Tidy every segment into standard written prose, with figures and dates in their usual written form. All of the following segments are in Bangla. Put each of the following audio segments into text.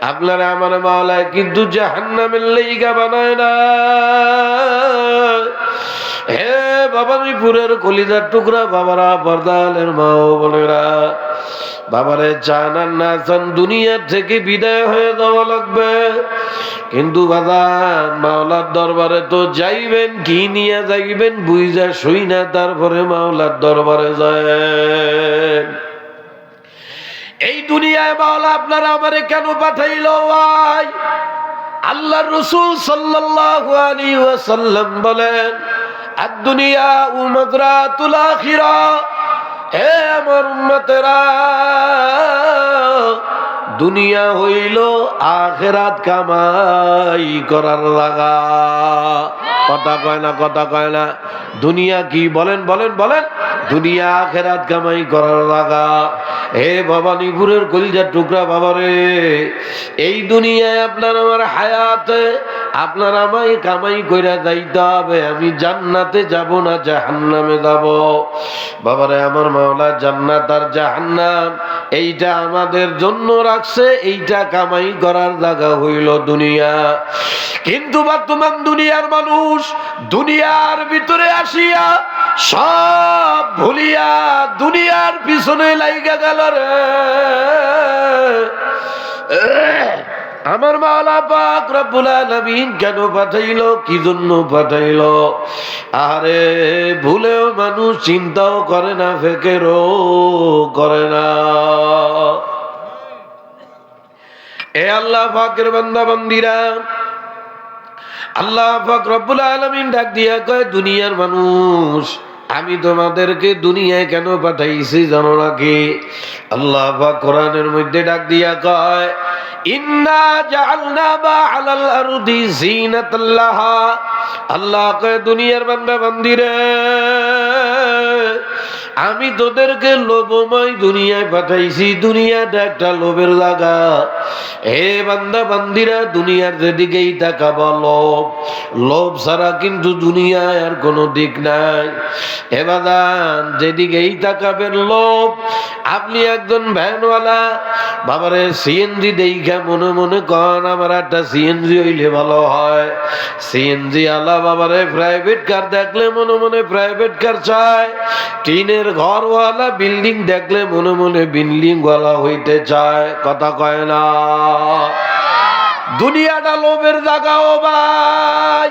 আপনারা আমার মাওলা কিন্তু জাহান্নামের লাইগা বানায় না। হে ভবানীপুরের কলিজার টুকরা বাবারা, পর্দালের মা ও বোনেরা, বাবারে চান আর না চান দুনিয়া থেকে বিদায় হয়ে যাওয়া লাগবে, কিন্তু বাজান মাওলার দরবারে তো যাইবেন, কি নিয়ে যাইবেন বুঝা শুই না, তারপরে মাওলার দরবারে যায়। এই দুনিয়ায় মাওলা আপনারা আমারে কেন পাঠাইলো ভাই? আল্লাহর রাসূল সাল্লাল্লাহু আলাইহি ওয়াসাল্লাম বলেন, আদ-দুনিয়া মাযরাতুল আখিরাহ। হে আমার উম্মতেরা, দুনিয়া হইল আখিরাত কামাই করার জায়গা। কথা কয় না, কথা কয় না। দুনিয়া কি বলেন বলেন বলেন? দুনিয়া আখিরাত কামাই করার জায়গা। হে ভবানীপুরের কলিজার টুকরা বাবারে, এই দুনিয়ায় আপনার আমার হায়াতে আপনার আমায় কামাই কইরা যাইতে হবে। আমি জান্নাতে যাব না জাহান্নামে যাব। বাবারে আমার মাওলা জান্নাত আর জাহান্নাম এইটা আমাদের জন্য রাখছে, এইটা কামাই করার জায়গা হইল দুনিয়া। কিন্তু বর্তমান দুনিয়ার মানুষ দুনিয়ার ভিতরে আসিয়া সব ভুলিয়া দুনিয়ার পিছনে লাইগা গেল রে। আমার মাওলা পাক রব্বুল আলামিন কেন পাঠাইলো, কি জন্য পাঠাইলো? আরে ভুলেও মানুষ চিন্তাও করে না, ফিকিরও করে না। এ আল্লাহ পাকের বান্দা বান্দিরা, আল্লাহ পাক রব্বুল আলামিন ডাক দিয়া কয়, দুনিয়ার মানুষ আমি তোমাদেরকে দুনিয়ায় কেন পাঠাইছি জানো নাকি? আল্লাহ পাক কোরআনের মধ্যে ডাক দিয়া কয়, ইন্না জাআলনা মা আলাল আরদি জিনাতাল লাহা। আল্লাহ কয়, দুনিয়ার বান্দা বান্দিরে, আমি তোদেরকে লোভময় দুনিয়ায় পাঠাইছি। দুনিয়াটা একটা লোভের জায়গা। হে বান্দা বান্দিরা, দুনিয়ার যেদিকেই তাকাবা লোভ, লোভ ছাড়া কিন্তু দুনিয়ায় আর কোনো দিক নাই। হে বাদান, যেদিকেই তাকাবেন লোভ। আপনি একজন ভ্যানওয়ালা, বাবারে সিএনজি দেখা মনে মনে কন আমার একটা সিএনজি হইলে ভালো হয়। সিএনজি আলা বাবারে প্রাইভেট কার দেখলে মনে মনে প্রাইভেট কার চায়। টিনের ঘরওয়ালা বিল্ডিং দেখলে মনে মনে বিল্ডিং ওয়ালা হইতে চায়। কথা কয় না? দুনিয়াটা লোভের জায়গা ও ভাই।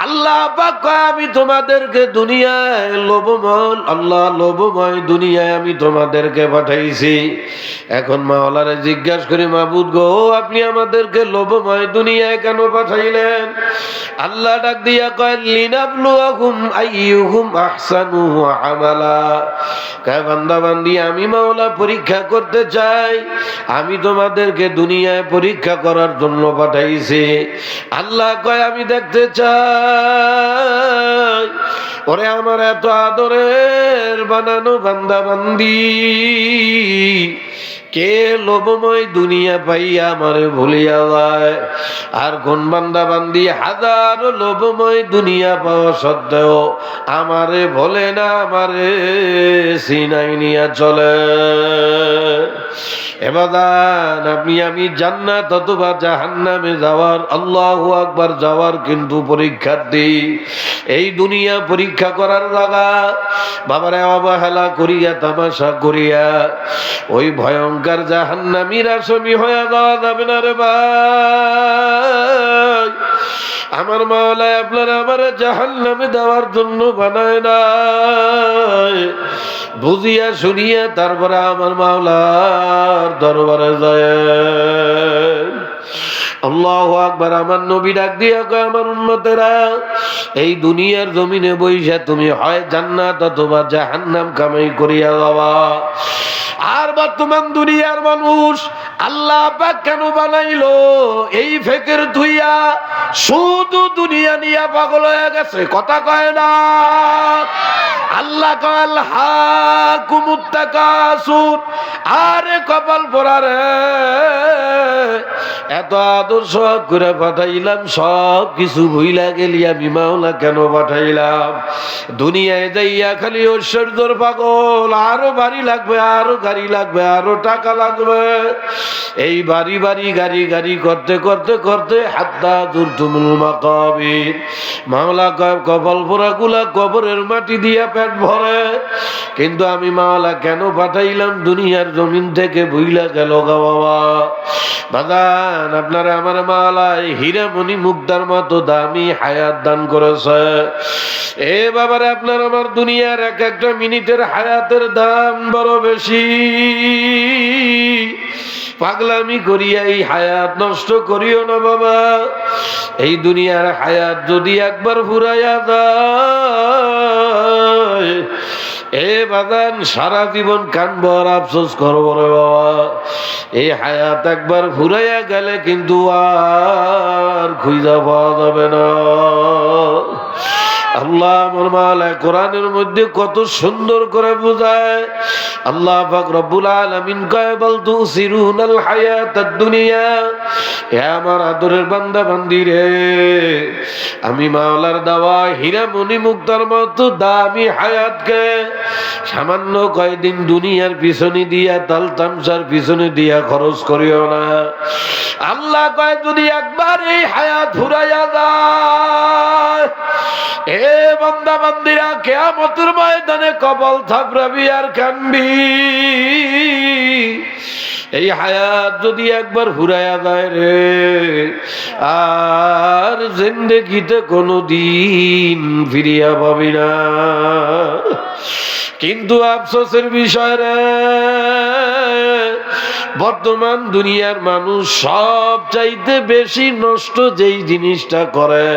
আল্লাহ পাক কয়, আমি তোমাদেরকে দুনিয়ায় লোভময়, আল্লাহ লোভময় দুনিয়ায় আমি তোমাদেরকে পাঠাইছি। এখন মাওলারে জিজ্ঞাসা করি, মাবুদ গো, আপনি আমাদেরকে লোভময় দুনিয়ায় কেন পাঠাইলেন? আল্লাহ ডাক দিয়া কয়, লিনাবলুয়াকুম আইয়ুকুম আহসানু আমালা। কয় বান্দা বান্দি, আমি মাওলা পরীক্ষা করতে চাই। আমি তোমাদেরকে দুনিয়ায় পরীক্ষা করার জন্য পাঠাইছি। আল্লাহ কয়, আমি দেখতে চাই ওরে আমার এত আদরের বানানো বান্দা বান্দি কে লোভময় দুনিয়া পাইয়া আমারে ভুলিয়া যায়, আর কোন বান্দা বান্দি হাজারো লোভময় দুনিয়া পাওয়া সত্ত্বেও আমারে ভোলে না, আমারে সিনাই নিয়া চলে। এবার আপনি আমি জান্নাত অথবা জাহান্নামে যাওয়ার, আল্লাহু আকবার, যাওয়ার কিন্তু পরীক্ষার্থী। এই দুনিয়া পরীক্ষা করার জায়গা। বাবারে অবহেলা করিয়া তামাশা করিয়া ওই ভয়ঙ্কর জাহান্নামীর আসামি হয়ে যাওয়া যাবে না রে ভাই। আমার মাওলা আপনারা আমার জাহান্নামে দেওয়ার জন্য বানায় নাই। বুঝিয়া শুনিয়া তারপরে আমার মাওলার দরবারে যায়। আল্লাহু আকবার। আমার নবী ডাক দিয়া কয়, আমার উম্মতেরা, এই দুনিয়ার জমিনে বইসা তুমি হয় জান্নাত অথবা জাহান্নাম কামাই করিয়া যাওয়া। আর বর্তমান দুনিয়ার মানুষ আল্লাহ পাক কেন বানাইলো? এই ফেকের ধুইয়া শুধু দুনিয়া নিয়া পাগল হয়ে গেছে। কথা কয় না? আল্লাহ কয়, হাকুমুত তাকাসুর। আরে কপাল পোড়া রে, এত আদর সব করে পাঠাইলাম, সব কিছু ভুইলা গেলি আমি মাওলা কেন পাঠাইলাম? দুনিয়ায় যাইয়া খালি ঐশ্বর্যর পাগল, আরো বাড়ি লাগবে, আরো গাড়ি লাগবে, আরো টাকা লাগবে। এই বাড়ি বাড়ি গাড়ি গাড়ি করতে করতে করতে হাত্তা যুরতুমুল মাকাবির। মাওলা কয় কপাল পোড়া গুলা কবরের মাটি দিয়া পেট ভরে। কিন্তু আমি মাওলা কেন পাঠাইলাম দুনিয়ার জমিন থেকে ভুইলা গেল গা বাবা। বাজান আপনারা আমার মাওলা হীরামণি মুক্তার মতো দামি হায়াত দান করেছে। এ বাবারে আপনার আমার দুনিয়ার এক একটা মিনিটের হায়াতের দাম বড় বেশি। পাগলামি করিয়া এই হায়াত নষ্ট করিও না বাবা। এই দুনিয়ার হায়াত যদি একবার ফুরাইয়া যায়, এ বাদান সারা জীবন কানবো আর আফসোস করবো রে বাবা। এই হায়াত একবার ফুরাইয়া গেলে কিন্তু আর খুঁজা পাওয়া যাবে না। আল্লাহ আমার মাওলা কোরআনের মধ্যে কত সুন্দর করে বোঝায়। আল্লাহ পাক রব্বুল আলামিন কয় বল তুসিরুনাল হায়াতাদ দুনিয়া। হে আমার আদরের বান্দা বান্দি রে, আমি মাওলার দেওয়া হীরামণি মুক্তার মতো দামি হায়াতকে সামান্য কয়দিন দুনিয়ার পিছনে দিয়া তাল তামসার পিছনে দিয়া খরচ করিও না। আল্লাহ কয় যদি একবার এই হায়াত ফুরাইয়া যায়, এ বান্দা বান্দিরা কিয়ামতের ময়দানে কপাল থাপড়াবি আর কানবি। এই হায়াত যদি একবার ফুরাইয়া যায় রে, আর জিন্দেগিতে কোনোদিন ফিরিয়া পাবি না। কিন্তু আফসোসের বিষয় রে, বর্তমান দুনিয়ার মানুষ সব চাইতে বেশি নষ্ট যেই জিনিসটা করে,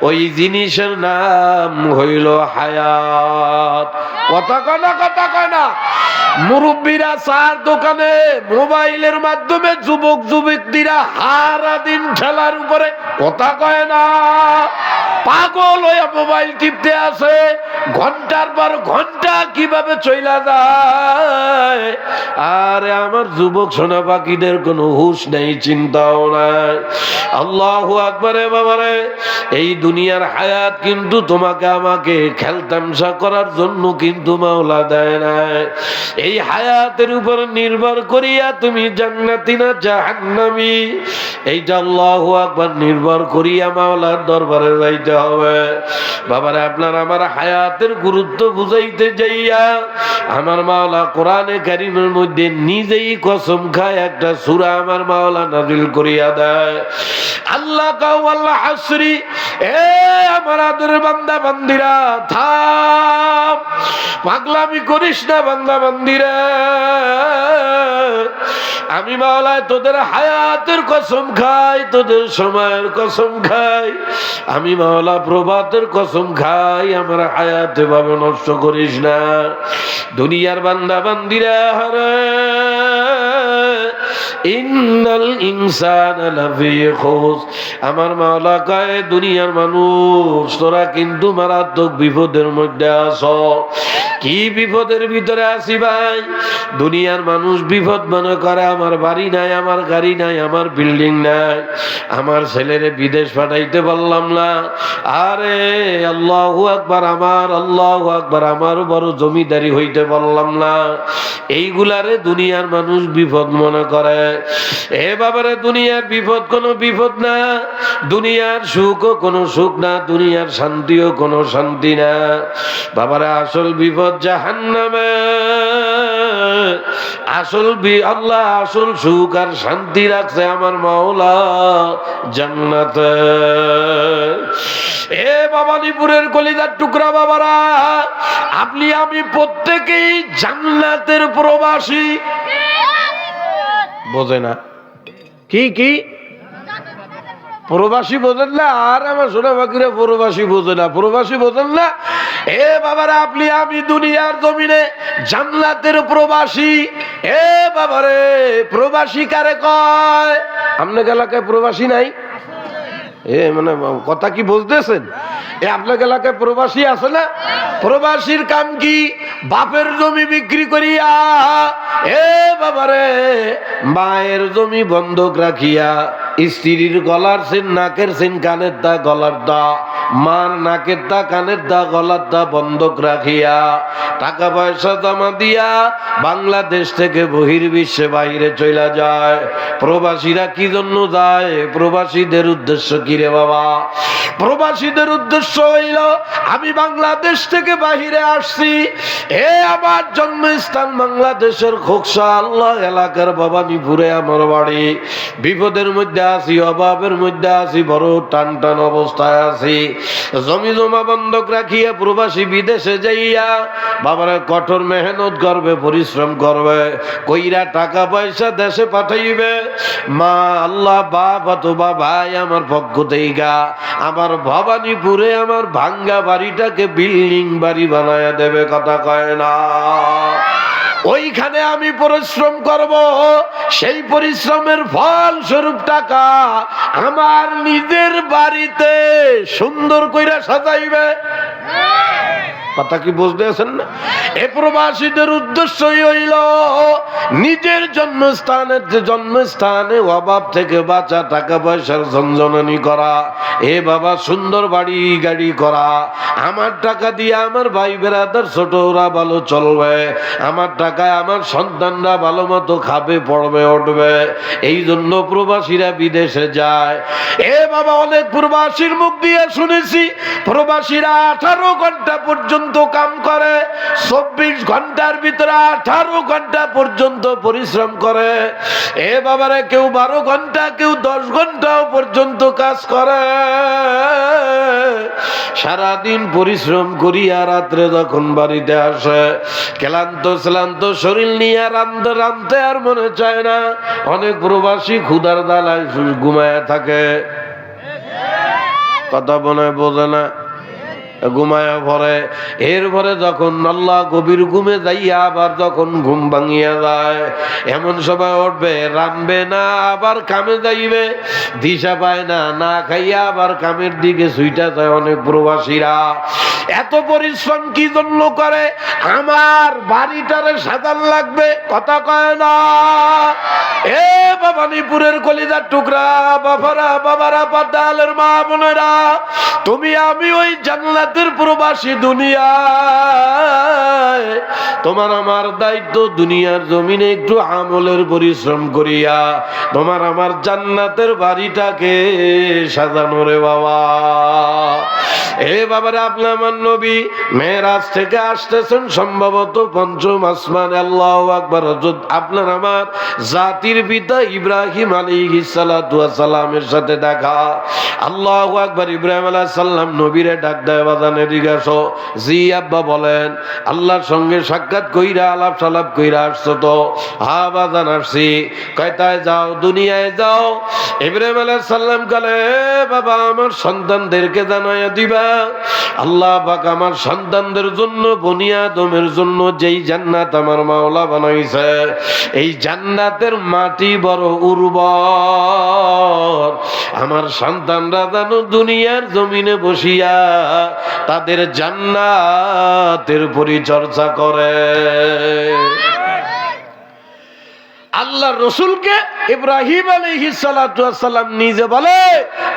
ওই জিনিসের নাম হইল হায়াত। কথা কয় না, কথা কয় না। মুরব্বীরা চার দোকানে মোবাইলের মাধ্যমে যুবক যুবতীরা সারা দিন ঠেলার উপরে, কথা কয় না, পাগল হয়ে মোবাইল টিপতে আছে। ঘন্টার পর ঘন্টা কিভাবে চইলা যায়। আরে আমার যুবক সোনা পাখিদের কোনো হুঁশ নেই, চিন্তাও নাই। আল্লাহু আকবার। বাবারে, এই দুনিয়ার হায়াত কিন্তু তোমাকে আমাকে খেলতামশা করার জন্য কিন্তু মাওলা দেয় নাই। এই হায়াতের উপর নির্ভর করিয়া তুমি জান্নাতি না জাহান্নামী, এইটা আল্লাহু আকবার নির্ভর করিয়া মাওলার দরবারে যাইতে হবে। বাবারে, আপনার আমার হায়াতের গুরুত্ব বুঝাইতে যাইয়া আমার মাওলা কোরআনে কারীমের মধ্যে নিজেই কসম খায় একটা সূরা আমার মাওলা নাযিল করিয়া দেয়। আল্লাহ কাওয়াল্লাহ হাসরি। এ আমার আদরের বান্দা বান্দিরা, থাম, পাগলামি করিস না বান্দা বান্দিরা। আমি মাওলা তোদের হায়াতের কসম খাই, তোদের সময়ের কসম খাই। আমি মাওলা প্রভাতের কসম খাই, আমার হায়াতে ভাবে নষ্ট করিস না। দুনিয়ার বান্দা বান্দিরা, হারে ইন্নাল ইনসানা লাফি খুস। আমার মাওলা কয় দুনিয়ার মানুষ তোরা কিন্তু মারাত্মক বিপদের মধ্যে আছো। কি বিপদের ভিতরে আছি ভাই? দুনিয়ার মানুষ বিপদ মনে করে আমার বাড়ি নাই, আমার গাড়ি নাই, আমার বিল্ডিং নাই, আমার ছেলেরে বিদেশ পাঠাইতে পারলাম না। আরে আল্লাহু আকবার, আমার আল্লাহু আকবার, আমার বড় জমিদারি হইতে পারলাম না। এইগুলারে দুনিয়ার মানুষ বিপদ মনে করে। এ বাবারে, দুনিয়ার বিপদ কোনো বিপদ না, দুনিয়ার সুখও কোনো সুখ না, দুনিয়ার শান্তিও কোনো শান্তি না। বাবারে, আসল বিপদ জাহান্নামে। আসল আল্লাহ আসল সুখ আর শান্তি রাখছে আমার মাওলা জান্নাতে। এ বাবালিপুরের কলিজার টুকরা বাবারা, আপনি আমি প্রত্যেকেই জান্নাতের প্রবাসী। বোঝে না কি কি প্রবাসী বোঝেন না? আর আমার সোনা বাকিরা প্রবাসী বোঝে না, প্রবাসী বোঝেন না। এ বাবারা, আপনি আমি দুনিয়ার জমিনে জান্নাতের প্রবাসী। এ বাবারে, প্রবাসী কারে কয়? আপনার এলাকায় প্রবাসী নাই? এ মানে কথা কি বুঝতেছেন? এ আপনার এলাকায় প্রবাসী আছে না? প্রবাসীর কাম কি? বাপের জমি বিক্রি করিয়া, এ বাবারে, মায়ের জমি বন্ধক রাখিয়া স্ত্রীর গলার চেন, নাকের চেন, কানের দা, গলার দা, মার নাকের দা, কানের দা, গলার দা বন্ধক রাখিয়া টাকা পয়সা জমা দিয়া বাংলাদেশ থেকে বহির্বিশ্বে বাইরে চলে যায়। প্রবাসীরা কি জন্য যায়? প্রবাসীদের উদ্দেশ্য কি রে বাবা? প্রবাসীদের উদ্দেশ্য হইল, আমি বাংলাদেশ থেকে বাহিরে আসছি, এ আমার জন্মস্থান বাংলাদেশের খোকসা আল্লাহ এলাকার ভবানীপুরে আমার বাড়ি। বিপদের মধ্যে আছি, অভাবের মধ্যে আছি, বড় টান টান অবস্থায় আছি। জমি জমা বন্ধক রাখিয়া প্রবাসী বিদেশে যাইয়া বাবারা কঠোর মেহনত করবে, পরিশ্রম করবে, কইরা টাকা পয়সা দেশে পাঠাইবে। মা আল্লাহ বাপ অথবা ভাই আমার পক্ষ থেকে আমার ভবানীপুরে আমার ভাঙ্গা বাড়িটাকে বিল্ডিং বাড়ি বানায়া দেবে, কথা কয় না? ওইখানে আমি পরিশ্রম করব, সেই পরিশ্রমের ফল স্বরূপ টাকা আমার নিজের বাড়িতে সুন্দর কইরা সাজাইবে। কথা কি বুঝতে আছেন না? এ প্রবাসীদের উদ্দেশ্যই হইল নিজের জন্মস্থানে অভাব থেকে বাঁচা, টাকা পয়সার ঝনঝনানি করা, এ বাবা সুন্দর বাড়ি গাড়ি করা। আমার টাকা দিয়ে আমার ভাই বেরাদার ছোটরা ভালো চলবে, আমার টাকায় আমার সন্তানরা ভালো মতো খাবে, পড়বে, উঠবে। এই জন্য প্রবাসীরা বিদেশে যায়। এ বাবা অনেক প্রবাসীর মুখ দিয়ে শুনেছি প্রবাসীরা 18 ঘন্টা পর্যন্ত কাম করে, 24 ঘন্টার ভিতরে 18 ঘন্টা পর্যন্ত পরিশ্রম করে। এ বাবারে কেউ 12 ঘন্টা, কেউ 10 ঘন্টাও পর্যন্ত কাজ করে। সারাদিন পরিশ্রম করিয়া রাত্রে যখন বাড়িতে আসে ক্লান্ত শরীর নিয়ে রাঁধতে আর মনে চায় না। অনেক প্রবাসী ক্ষুধার জ্বালায় ঘুমায় থাকে, কথা মনে বোঝে না, ঘুমায়া পড়ে। এরপরে যখন আল্লাহ গভীর ঘুমে যাইয়া আবার যখন ঘুম ভাঙিয়া যায়, এমন সময় উঠবে, রানবে না, আবার কামে যাইবে, দিশা পায় না, না খাইয়া আবার কামের দিকে ছুইটা যায়। অনেক প্রবাসীরা এত পরিশ্রম কি জন্য করে? আমার বাড়িটারে সাজান লাগবে, কথা কয় না? এ ভবানীপুরের কলিজার টুকরা বাবারা পাতালের মা বোনেরা, তুমি আমি ওই জান্নাতের প্রবাসী দুনিয়ায়। তোমার আমার দায়িত্ব দুনিয়ার জমিনে একটু আমলের পরিশ্রম করিয়া তোমার আমার জান্নাতের বাড়িটাকে সাজানো রে বাবা। এ বাবারে, আপনি আমার নবী মেরাজ থেকে আসতেছেন সম্ভবত 5ম আসমানে। আল্লাহু আকবার। হযরত আপনার আমার জাতির পিতা ইব্রাহিম আলাইহিস সালাতু ওয়াস সালামের সাথে দেখা। আল্লাহু আকবার। ইব্রাহিম আলাইহিস সালাম নবীরে ডাক দেয়, বাজানে জিজ্ঞাসা, জি আব্বা বলেন, আল্লাহর সঙ্গে সাক্ষাৎ কইরা আলাপ সালাপ কইরা আসছো তো? হ্যাঁ বাজান আসছি। কয়টায় যাও? দুনিয়ায় যাও। ইব্রাহিম আলাইহিস সালাম বলে, বাবা আমার সন্তানদেরকে জানাইয়া দিবা আল্লাহ পাক আমার সন্তানদের জন্য বনি আদমের জন্য যেই জান্নাত আমার মাওলা বানাইছে, এই জান্নাতের মাটি বড় উর্বর। আমার সন্তানরা যেন দুনিয়ার জমিনে বসিয়া তাদের জান্নাতের পরিচর্যা করে। আল্লাহ রসুলকে ইব্রাহিম আলাইহিস সালাতু ওয়াস সালাম নিজে বলে,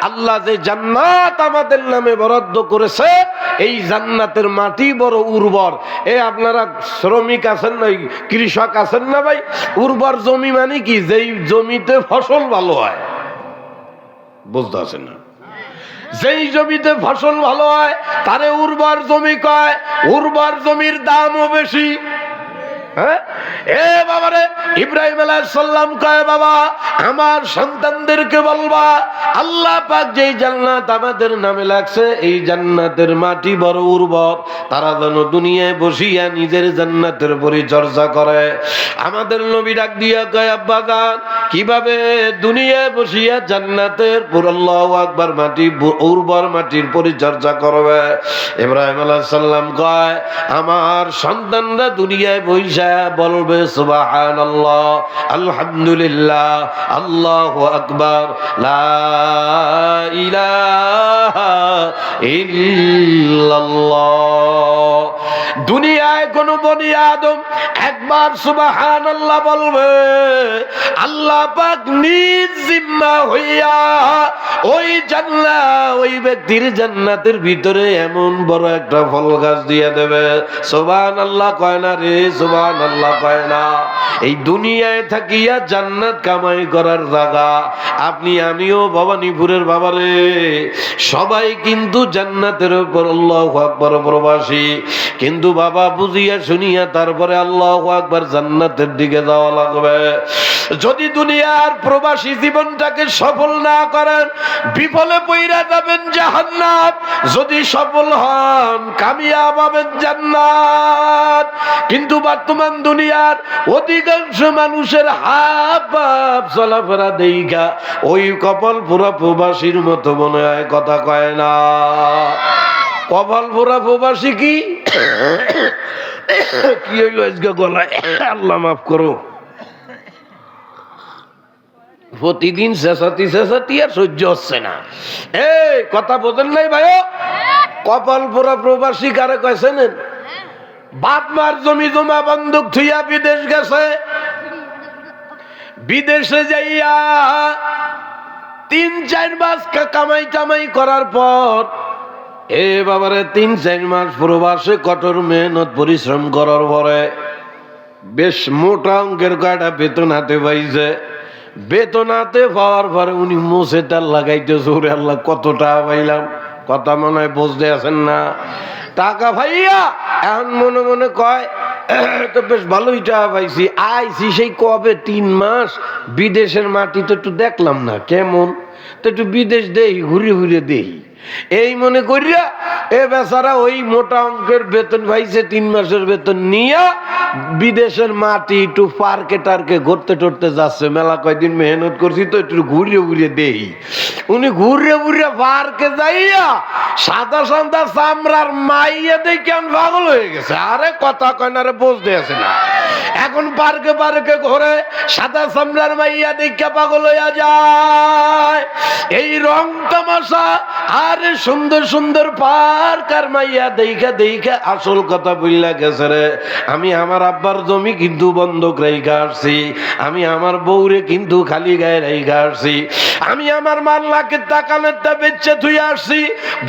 আল্লাহ যে জান্নাত আমাদের নামে বরাদ্দ করেছে, এই জান্নাতের মাটি বড় উর্বর। এ আপনারা শ্রমিক আছেন না, কৃষক আছেন না ভাই? উর্বর জমি মানে কি? যেই জমিতে ফসল ভালো হয়, বুঝতে আছেন না? যেই জমিতে ফসল ভালো হয় তারে উর্বর জমি কয়। উর্বর জমির দামও বেশি। হ্যাঁ, এ বাবারে, ইব্রাহিম আলাইহিস সালাম কয়, বাবা আমার সন্তানদেরকে বলবা আল্লাহ পাক যেই জান্নাত আমাদের নামে লাগছে, এই জান্নাতের মাটি বড় উর্বর, তারা যেন দুনিয়ায় বসিয়া নিজের জান্নাতের পরিচর্যা করে। আমাদের নবী ডাক দিয়া কয়, আব্বা জান কিভাবে দুনিয়ায় বসিয়া জান্নাতের আল্লাহু আকবার মাটি উর্বর মাটির পরিচর্যা করবে? ইব্রাহিম আলাইহিস সালাম কয়, আমার সন্তানরা দুনিয়ায় বসিয়া বলবে সুবহানাল্লাহ, আলহামদুলিল্লাহ, আল্লাহু আকবার, লা ইলাহা ইল্লাল্লাহ। দুনিয়ায় কোন বনি আদম একবার সুবহানাল্লাহ বলবে, আল্লাহ পাক নিজ জিম্মা হইয়া ওই জান্নাত, ওই ব্যক্তির জান্নাতের ভিতরে এমন বড় একটা ফল গাছ দিয়ে দেবে। সুবহানাল্লাহ কয় না রে? সুবহানাল্লাহ কয় না? এই দুনিয়ায় থাকিয়া জান্নাত কামাই করার জায়গা। আপনি আমিও ভবানীপুরের বাবারে সবাই কিন্তু জান্নাতের উপর আল্লাহু আকবার প্রবাসী, কিন্তু বাবা বুঝিয়া শুনিয়া তারপরে আল্লাহু আকবার জান্নাতের দিকে যাওয়া লাগবে। যদি দুনিয়ার প্রবাসী জীবনটাকে সফল না করেন, বিফলে পইরা যাবেন জাহান্নাম। যদি সফল হন, কামিয়াব হবেন জান্নাত। কিন্তু বর্তমান দুনিয়ার অধিকাংশ মানুষের হাব ভাব চলাফেরা দেইখা ওই কপাল পুরা প্রবাসীর মতো মনে হয়, কথা কয় না? কপাল পুরা প্রবাসী কি কি হইল আজকে গলায়? আল্লাহ মাফ করো। প্রতিদিন শেষাতি শেষাতি আর সহ্য হচ্ছে না। এই কথা বোঝেন নাই ভাই? কপাল পোড়া প্রবাসী কারে কয়েছেন? বাপ মার জমি জমা বন্দুক থুইয়া বিদেশ গেছে। বিদেশে যাইয়া ৩-৪ মাস কামাই টামাই করার পর, এ বাবারে ৩-৪ মাস প্রবাসে কঠোর মেহনত পরিশ্রম করার পরে বেশ মোটা অঙ্কের কয়টা বেতন হাতে পাইছে। বেতন হাতে পাওয়ার পরে উনি মুছে তার লাগাইতেছে, ওরে আল্লাহ কত টাকা পাইলাম। কথা মনে হয় বুঝতে আছেন না? টাকা ভাইয়া এখন মনে মনে কয় তো বেশ ভালোই টাকা পাইছি। আইছি সেই কবে ৩ মাস, বিদেশের মাটি তো একটু দেখলাম না কেমন, তো একটু বিদেশ দেই, ঘুরে ঘুরে দেই, এই মনে করিয়া এ বেচারা ওই মোটা অঙ্কের বেতন পাইছে ৩ মাসের বেতন নিয়া বিদেশের মাটি একটু পার্কে টার্কে ঘুরতে টরতে যাচ্ছে। মেলা কয়দিন মেহনত করছি তো একটু ঘুরিয়ে ঘুরিয়ে দেই। উনি ঘুরিয়ে ঘুরিয়ে পার্কে যাইয়া সাদা সাদা চামড়ার মাইয়া দেখে আমি পাগল হয়ে গেছে। আরে কথা কয় না রে? বুঝতে আছে না? এখন পার্কে পার্কে ঘুরে সাদা চামড়ার মাইয়া দেখে পাগল হইয়া যায়। এই রং তামাশা আর সুন্দর সুন্দর পার্ক আর মাইয়া দেখা দেখা আসল কথা বললা গেছে রে, আমি আমার আব্বার জমি কিন্তু বন্ধক রাইখা আসছি, আমি আমার বউরে কিন্তু খালি গায়ে রাইখা আসছি, আমি আমার মাল্লাকে টাকানেরটা বেচে ধুই আসছি,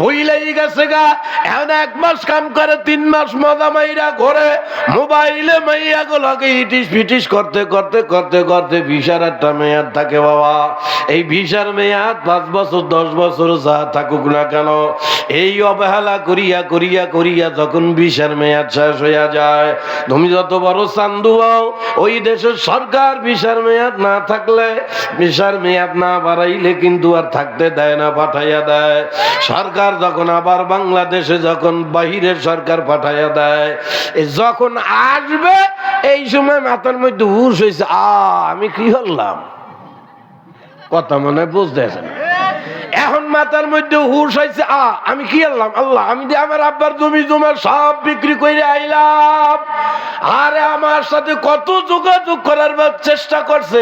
বইলাই গেছে গা। এখন 1 মাস কাম করে 3 মাস মজা মাইরা ঘরে মোবাইলে মাইয়া গুলোকে ইটিস পিটিস করতে করতে করতে করতে ভিসার একটা মেয়াদ থাকে বাবা। এই ভিসার মেয়াদ 5 বছর 10 বছর যা থাকুক না কেন, এই অবহেলা করিয়া করিয়া করিয়া যখন ভিসার মেয়াদ শেষ হইয়া যায়, তুমি যত বড় চান্দু হও, ওই দেশের সরকার ভিসার মেয়াদ না থাকলে, ভিসার মেয়াদ না বাড়াইলে কিন্তু আর থাকতে দেয় না, পাঠাইয়া দেয়। সরকার যখন আবার বাংলাদেশে যখন বাহিরের সরকার পাঠাইয়া দেয়, যখন আসবে এই সময় মাথার মধ্যে হুশ হয়েছে, আমি কি হলাম? কথা মনে বুঝতে আছে না? এখন মাথার মধ্যে হুশ হয়েছে, আমি কি আল্লাহ আল্লাহ, আমি যে আমার আব্বার জমি জমা সব বিক্রি করে আইলাম। আরে আমার সাথে কত যোগাযোগ করার চেষ্টা করছে,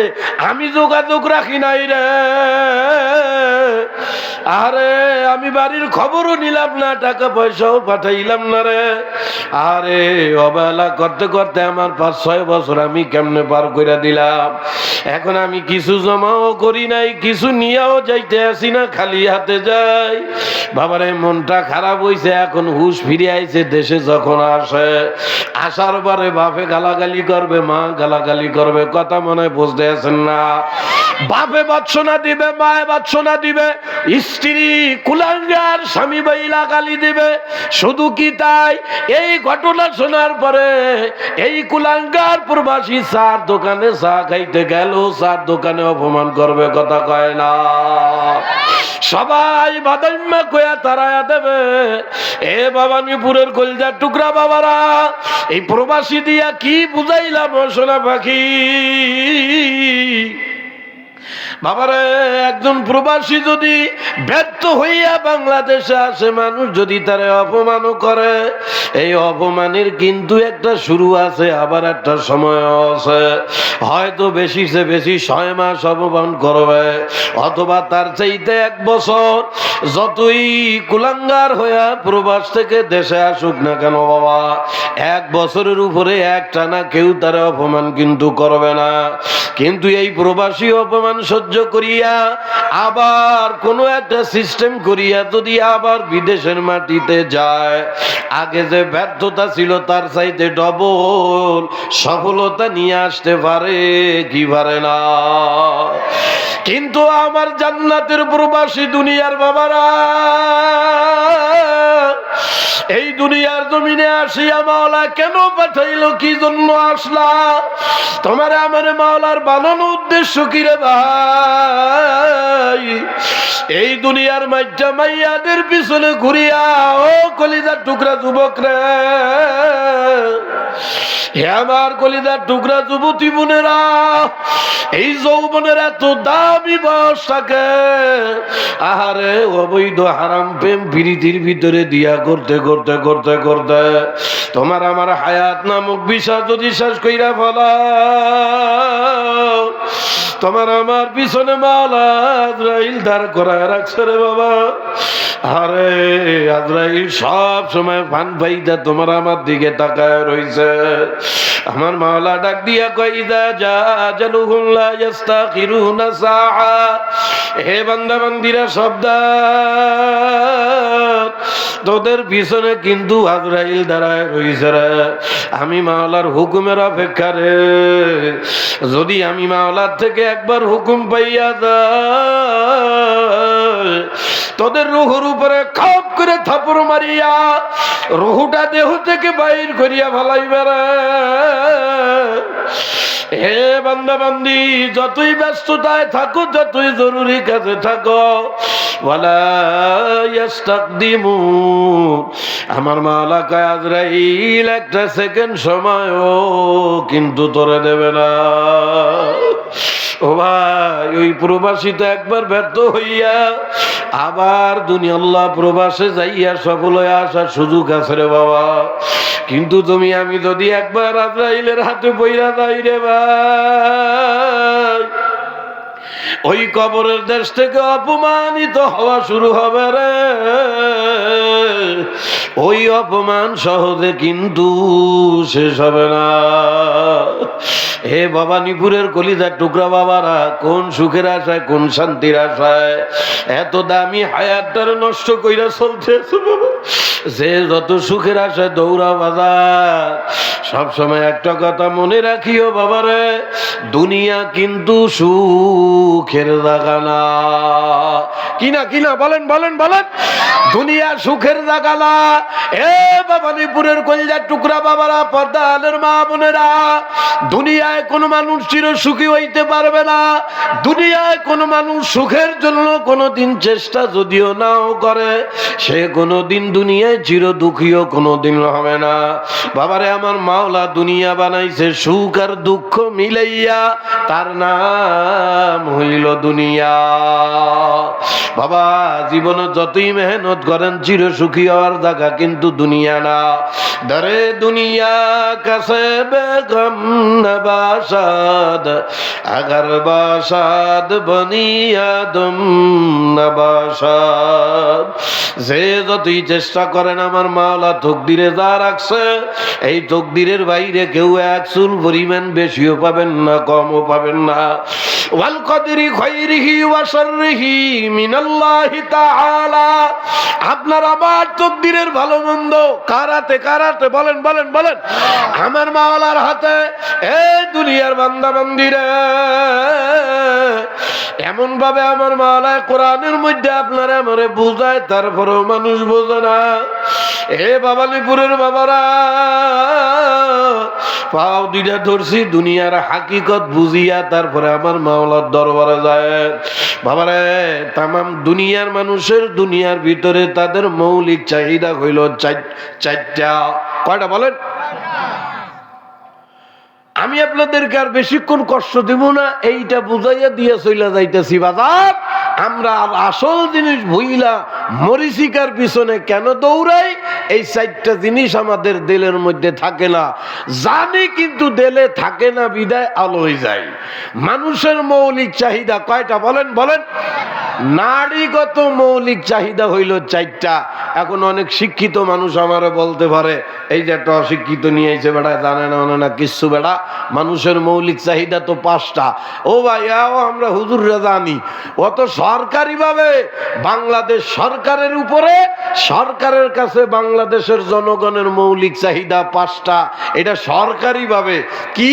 আমি যোগাযোগ রাখি নাই রে। আরে আমি বাড়ির খবরও নিলাম না, টাকা পয়সাও পাঠাইলাম না রে। আরে অবহেলা করতে করতে আমার 5-6 বছর আমি কেমনে পার করে দিলাম। এখন আমি কিছু জমাও করি নাই, কিছু নিয়েও যাইতে আসি না, খালি হাতে যাই। বাবারে মনটা খারাপ হইছে, এখন হুশ ফিরে আইছে। দেশে যখন আসে, আসার পরে বাপে গালাগালি করবে, মা গালাগালি করবে, কথা মনে বুঝতে আছেন না? বাপে বাৎসনা দিবে, মায়ে বাৎসনা দিবে, স্ত্রী কুলাঙ্গার স্বামী বাইলা গালি দিবে। শুধু কি তাই, এই ঘটনা শোনার পরে এই কুলাঙ্গার প্রবাসী চার দোকানে চা খাইতে গেল, চার দোকানে অপমান করবে, কথা কয় না? সবাই বাদাইম্মা কয়া তারায়া দেবে। এ ভবানীপুরের কলজার টুকরা বাবারা, এই প্রবাসী দিয়া কি বুঝাইলাম সোনা পাখি? বাবারে একজন প্রবাসী যদি ব্যর্থ হইয়া বাংলাদেশে আসে, মানুষ যদি তারে অপমান করে, এই অপমানের কিন্তু একটা শুরু আছে, আবার একটা সময় আছে। হয়তো বেশি সে বেশি 6 মাস অপমান করবে, অথবা তার চাইতে 1 বছর। যতই কুলাঙ্গার হইয়া প্রবাস থেকে দেশে আসুক না কেন বাবা, 1 বছরের উপরে একটানা কেউ তার অপমান কিন্তু করবে না। কিন্তু এই প্রবাসী অপমান সহ্য করিয়া আবার কোনো একটা সিস্টেম করিয়া যদি আবার বিদেশের মাটিতে যায়, আগে যে ব্যর্থতা ছিল তার চাইতে ডবল সফলতা নিয়ে আসতে পারে কি পারে না? কিন্তু আমার জান্নাতের প্রবাসী দুনিয়ার বাবারা, এই দুনিয়ার জমিনে আসিয়া মাওলা কেন পাঠাইলো, কি জন্য আসলা? তোমার আমার মাওলার বানানো উদ্দেশ্য কি রে ভাই? এই দুনিয়ার মাইটা মাইয়াদের পিছনে ঘুরিয়া, ও কলিজার টুকরা যুবক রে, হে আমার কলিজার টুকরা যুবতী বোনেরা, এই যৌবনের এত দামি বয়স থাকে, আহারে অবৈধ হারাম প্রেম প্রীতির ভিতরে দিয়া করতে করতে করতে করতে তোমার আমার হায়াত নামক বিষয় যদি শেষ কইরা ফেলা, তোমার আমার পিছনে মাওলা আজরাইল দাঁড় করায় রাখছে রে বাবা। আরে আজরাইল সব সময় ফান পাইতা তোমার আমার দিকে তাকায় রইছে। আমার মাওলা ডাক দিয়া কয়, ইদা জা আজালুহুম লা ইস্তাখিরুনা সাআ। হে বান্দা বান্দিরা, সাবধান, তোদের পিছনে কিন্তু আজরাইল দাঁড়ায় রইছে রে। আমি মাওলার হুকুমের অপেক্ষা রে। যদি আমি মাওলার থেকে একবার হুকুম পাইয়া যাই, তোদের রুহুর উপরে খপ করে থাপড় মারিয়া রুহুটা দেহ থেকে বাইর করিয়া ফেলাইবে রে। হে বান্দা বান্দি, যতই ব্যস্ততায় থাকো, যতই জরুরি কাজে থাকো, ওয়ালা ইস্তাকদিমুন, আমার মাওলা কয় আজরাইল একটা সেকেন্ড সময়ও কিন্তু তোরে দেবে না। ও ভাই, ওই প্রবাসী তো একবার ব্যর্থ হইয়া আবার দুনিয়া আল্লাহ প্রবাসে যাইয়া সফল হয়ে আসার সুযোগ আছে রে বাবা। কিন্তু তুমি আমি যদি একবার আজরাইলের হাতে পইরা যাই রে ভাই, ওই কবরের দেশ থেকে অপমানিত হওয়া শুরু হবে রে। ওই অপমান সহজে কিন্তু শেষ হবে না। হে ভবানীপুরের কলিজার টুকরা বাবারা, কোন সুখের আশায়, কোন শান্তির আশায় এত দামি হায়াতটার নষ্ট কইরা চলতেছে বাবা? যে যত সুখের আশায় দৌড়া বাজার, সবসময় একটা কথা মনে রাখিও বাবারে, দুনিয়া কিন্তু সুখের জায়গা না। কিনা কিনা বলেন বলেন বলেন, দুনিয়া সুখের জায়গা না। এ ভবানীপুরের কলিজার টুকরা বাবারা, পর্দালের মা বোনেরা, দুনিয়ায় কোনো মানুষ চির সুখী হইতে পারবে না। দুনিয়ায় কোনো মানুষ সুখের জন্য কোনোদিন চেষ্টা যদিও নাও করে, সে কোনোদিন দুনিয়ায় চির দুঃখীও কোনোদিন হবে না। বাবারে, আমার মাওলা দুনিয়া বানাইছে সুখ আর দুঃখ মিলাইয়া, তার নাম হইল দুনিয়া। বাবা, জীবনে যতই মেহনত করেন, চির সুখী হওয়ার জায়গা কিন্তু দুনিয়া না। দরে দুনিয়া কাছে বেগম নবাসাদ, আগার বাসাদ বনিয়াদম নবাসাদ। যে যতই চেষ্টা করেন, আমার মাওলা তকদিরে যা রাখছে, এই তকদিরের বাইরে কেউ এক চুল পরিমাণ বেশিও পাবেন না, কমও পাবেন না। ওয়াল কদরি খায়রিহি ওয়া শাররিহি মিনাল্লাহি তাআলা। আপনার আমার তকদিরের ভালো মন্দ কার হাতে? কার হাতে? বলেন বলেন বলেন। আমার মাওলার হাতে। এই দুনিয়ার বান্দা বান্দিরা, এমন ভাবে আমার মাওলা কোরআনের মধ্যে আপনারা আমারে বুঝায়, তারপরেও মানুষ বোঝে না। এ ভবানীপুরের বাবারা, পাও দুইটা ধরছি, দুনিয়ার হাকিকত বুঝিয়া তারপরে আমার মাওলার দরবারে যায়। বাবারে, তামাম দুনিয়ার মানুষের দুনিয়ার ভিতরে তাদের মৌলিক চাহিদা হইল চারটা। কয়টা বলেন? আমি আপনাদেরকে আর বেশিক্ষণ কষ্ট দিব না, এইটা বুঝাইয়া দিয়ে চলে যাইতেছি। বাজার, আমরা আসল জিনিস ভুইলা মরিচিকার পিছনে কেন দৌড়াই? এই চারটা জিনিস আমাদের দিলের মধ্যে থাকে না, জানি কিন্তু দিলে থাকে না বিদায় আলো হয়ে যায়। মানুষের মৌলিক চাহিদা কয়টা বলেন বলেন? নারীগত মৌলিক চাহিদা হইল চারটা। এখন অনেক শিক্ষিত মানুষ আমারে বলতে পারে, এই যে একটা অশিক্ষিত নিয়ে এসে বেড়া, জানে না না কিচ্ছু বেড়া, মানুষের মৌলিক চাহিদা তো পাঁচটা। ও ভাইয়াও আমরা হুজুররা জানি, অত সরকারি ভাবে বাংলাদেশ সরকারের উপরে, সরকারের কাছে বাংলাদেশের জনগণের মৌলিক চাহিদা পাঁচটা। এটা সরকারি ভাবে কি?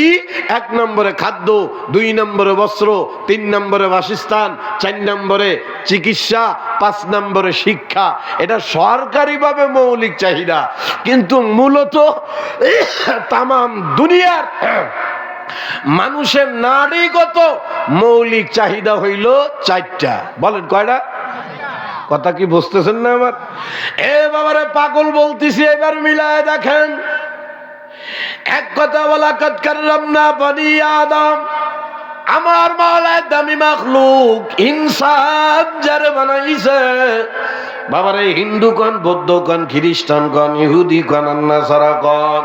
1 নম্বরে খাদ্য, 2 নম্বরে বস্ত্র, 3 নম্বরে বাসস্থান, 4 নম্বরে চিকিৎসা, 5 নম্বরে শিক্ষা। এটা সরকারিভাবে মৌলিক চাহিদা। কিন্তু মূলত তামাম দুনিয়ার মানুষের নারীগত মৌলিক চাহিদা হইল চারটা। বলেন কয়টা? কথা কি বুঝতেছেন না আমার? এ বাবারে পাগল বলতেছি, এবার মিলায় দেখেন। এক কথা বলা, কাদ কাররামনা বনি আদম, আমার মাওলায় দামি মাখলুক ইনসান যারে বানাইছে, বাবারে হিন্দু কন, বৌদ্ধ কন, খ্রিস্টান কন, ইহুদি কন, নাসারা কন,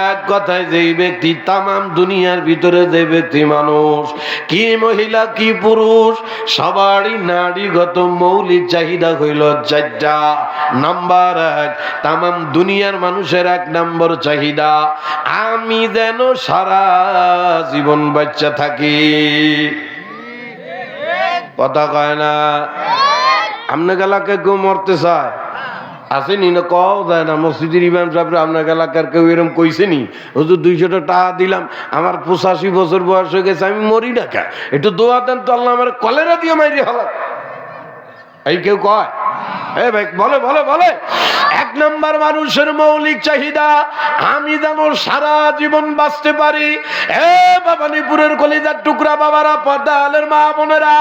এক কথায় যেই ব্যক্তি তামাম দুনিয়ার ভিতরে যে ব্যক্তি মানুষ, কি মহিলা কি পুরুষ, সবারই নারীগত মৌলিক চাহিদা হইল চারটা। নাম্বার 1, তামাম দুনিয়ার মানুষের 1 নম্বর চাহিদা, আমি যেন সারা জীবন বাচ্চা থাকি। কথা কয় না? আপনার এলাকায় কেউ মরতে চায়? আসেনি না, কও যায় না। মসজিদের ইমাম সাহেব আপনার এলাকার কেউ এরকম কইছেনি, হুজুর 200 টাকা দিলাম, আমার 85 বছর বয়স হয়ে গেছে, আমি মরি না কা, একটু দোয়া দেন তো, আল্লাহ আমার কলেরা দিয়ে মাইরি হল? এই কেউ কয়? ভাই বলে বলে বলে 1 নম্বর মানুষের মৌলিক চাহিদা, আমি যেন সারা জীবন বাঁচতে পারি। ভবানীপুরের কলিজার টুকরা বাবারা, পর্দালের মা বোনেরা,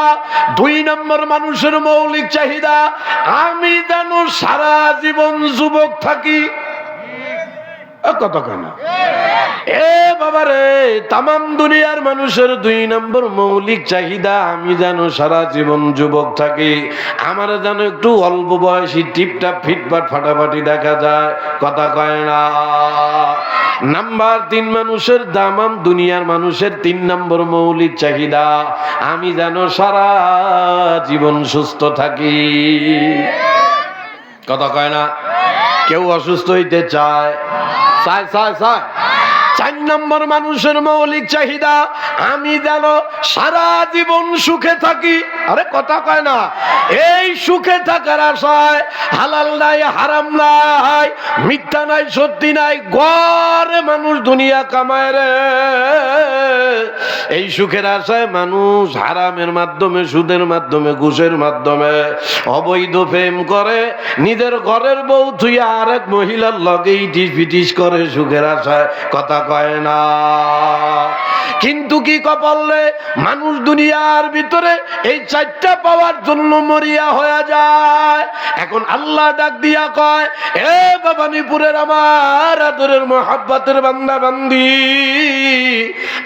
2 নম্বর মানুষের মৌলিক চাহিদা, আমি যেন সারা জীবন যুবক থাকি। কত কেনা বাবারে, তামাম দুনিয়ার মানুষের 2 নম্বর মৌলিক চাহিদা, আমি যেন সারা জীবন যুবক থাকি, আমার যেন একটু অল্প বয়সী টিপটাপ ফিটফাট ফাটাফাটি দেখা যায়। কথা কয় না? নাম্বার 3 মানুষের, তামাম দুনিয়ার মানুষের 3 নম্বর মৌলিক চাহিদা, আমি যেন সারা জীবন সুস্থ থাকি। কথা কয় না? কেউ অসুস্থ হইতে চায়? 4 নম্বর মানুষের মৌলিক চাহিদা, আমি যেন সারা জীবন সুখে থাকি। আরে কথা কয় না? এই সুখে থাকার আশায় হালাল নাই, হারাম নাই, মিথ্যা নাই, সত্যি নাই, গড়ে মানুষ দুনিয়া কামায় রে। এই সুখের আশায় মানুষ হারামের মাধ্যমে, সুদের মাধ্যমে, ঘুষের মাধ্যমে অবৈধ প্রেম করে, নিজের ঘরের বউ তুই আরেক মহিলার লগে ইটিস পিটিস করে সুখের আশায়। কথা কয় না? কিন্তু কি কপালে মানুষ দুনিয়ার ভিতরে এই 4টা পাওয়ার জন্য মরিয়া হয়ে যায়। এখন আল্লাহ ডাক দিয়া কয়, এ ভবানীপুরের আমার আদরের মোহাব্বতের বান্দা বান্দি,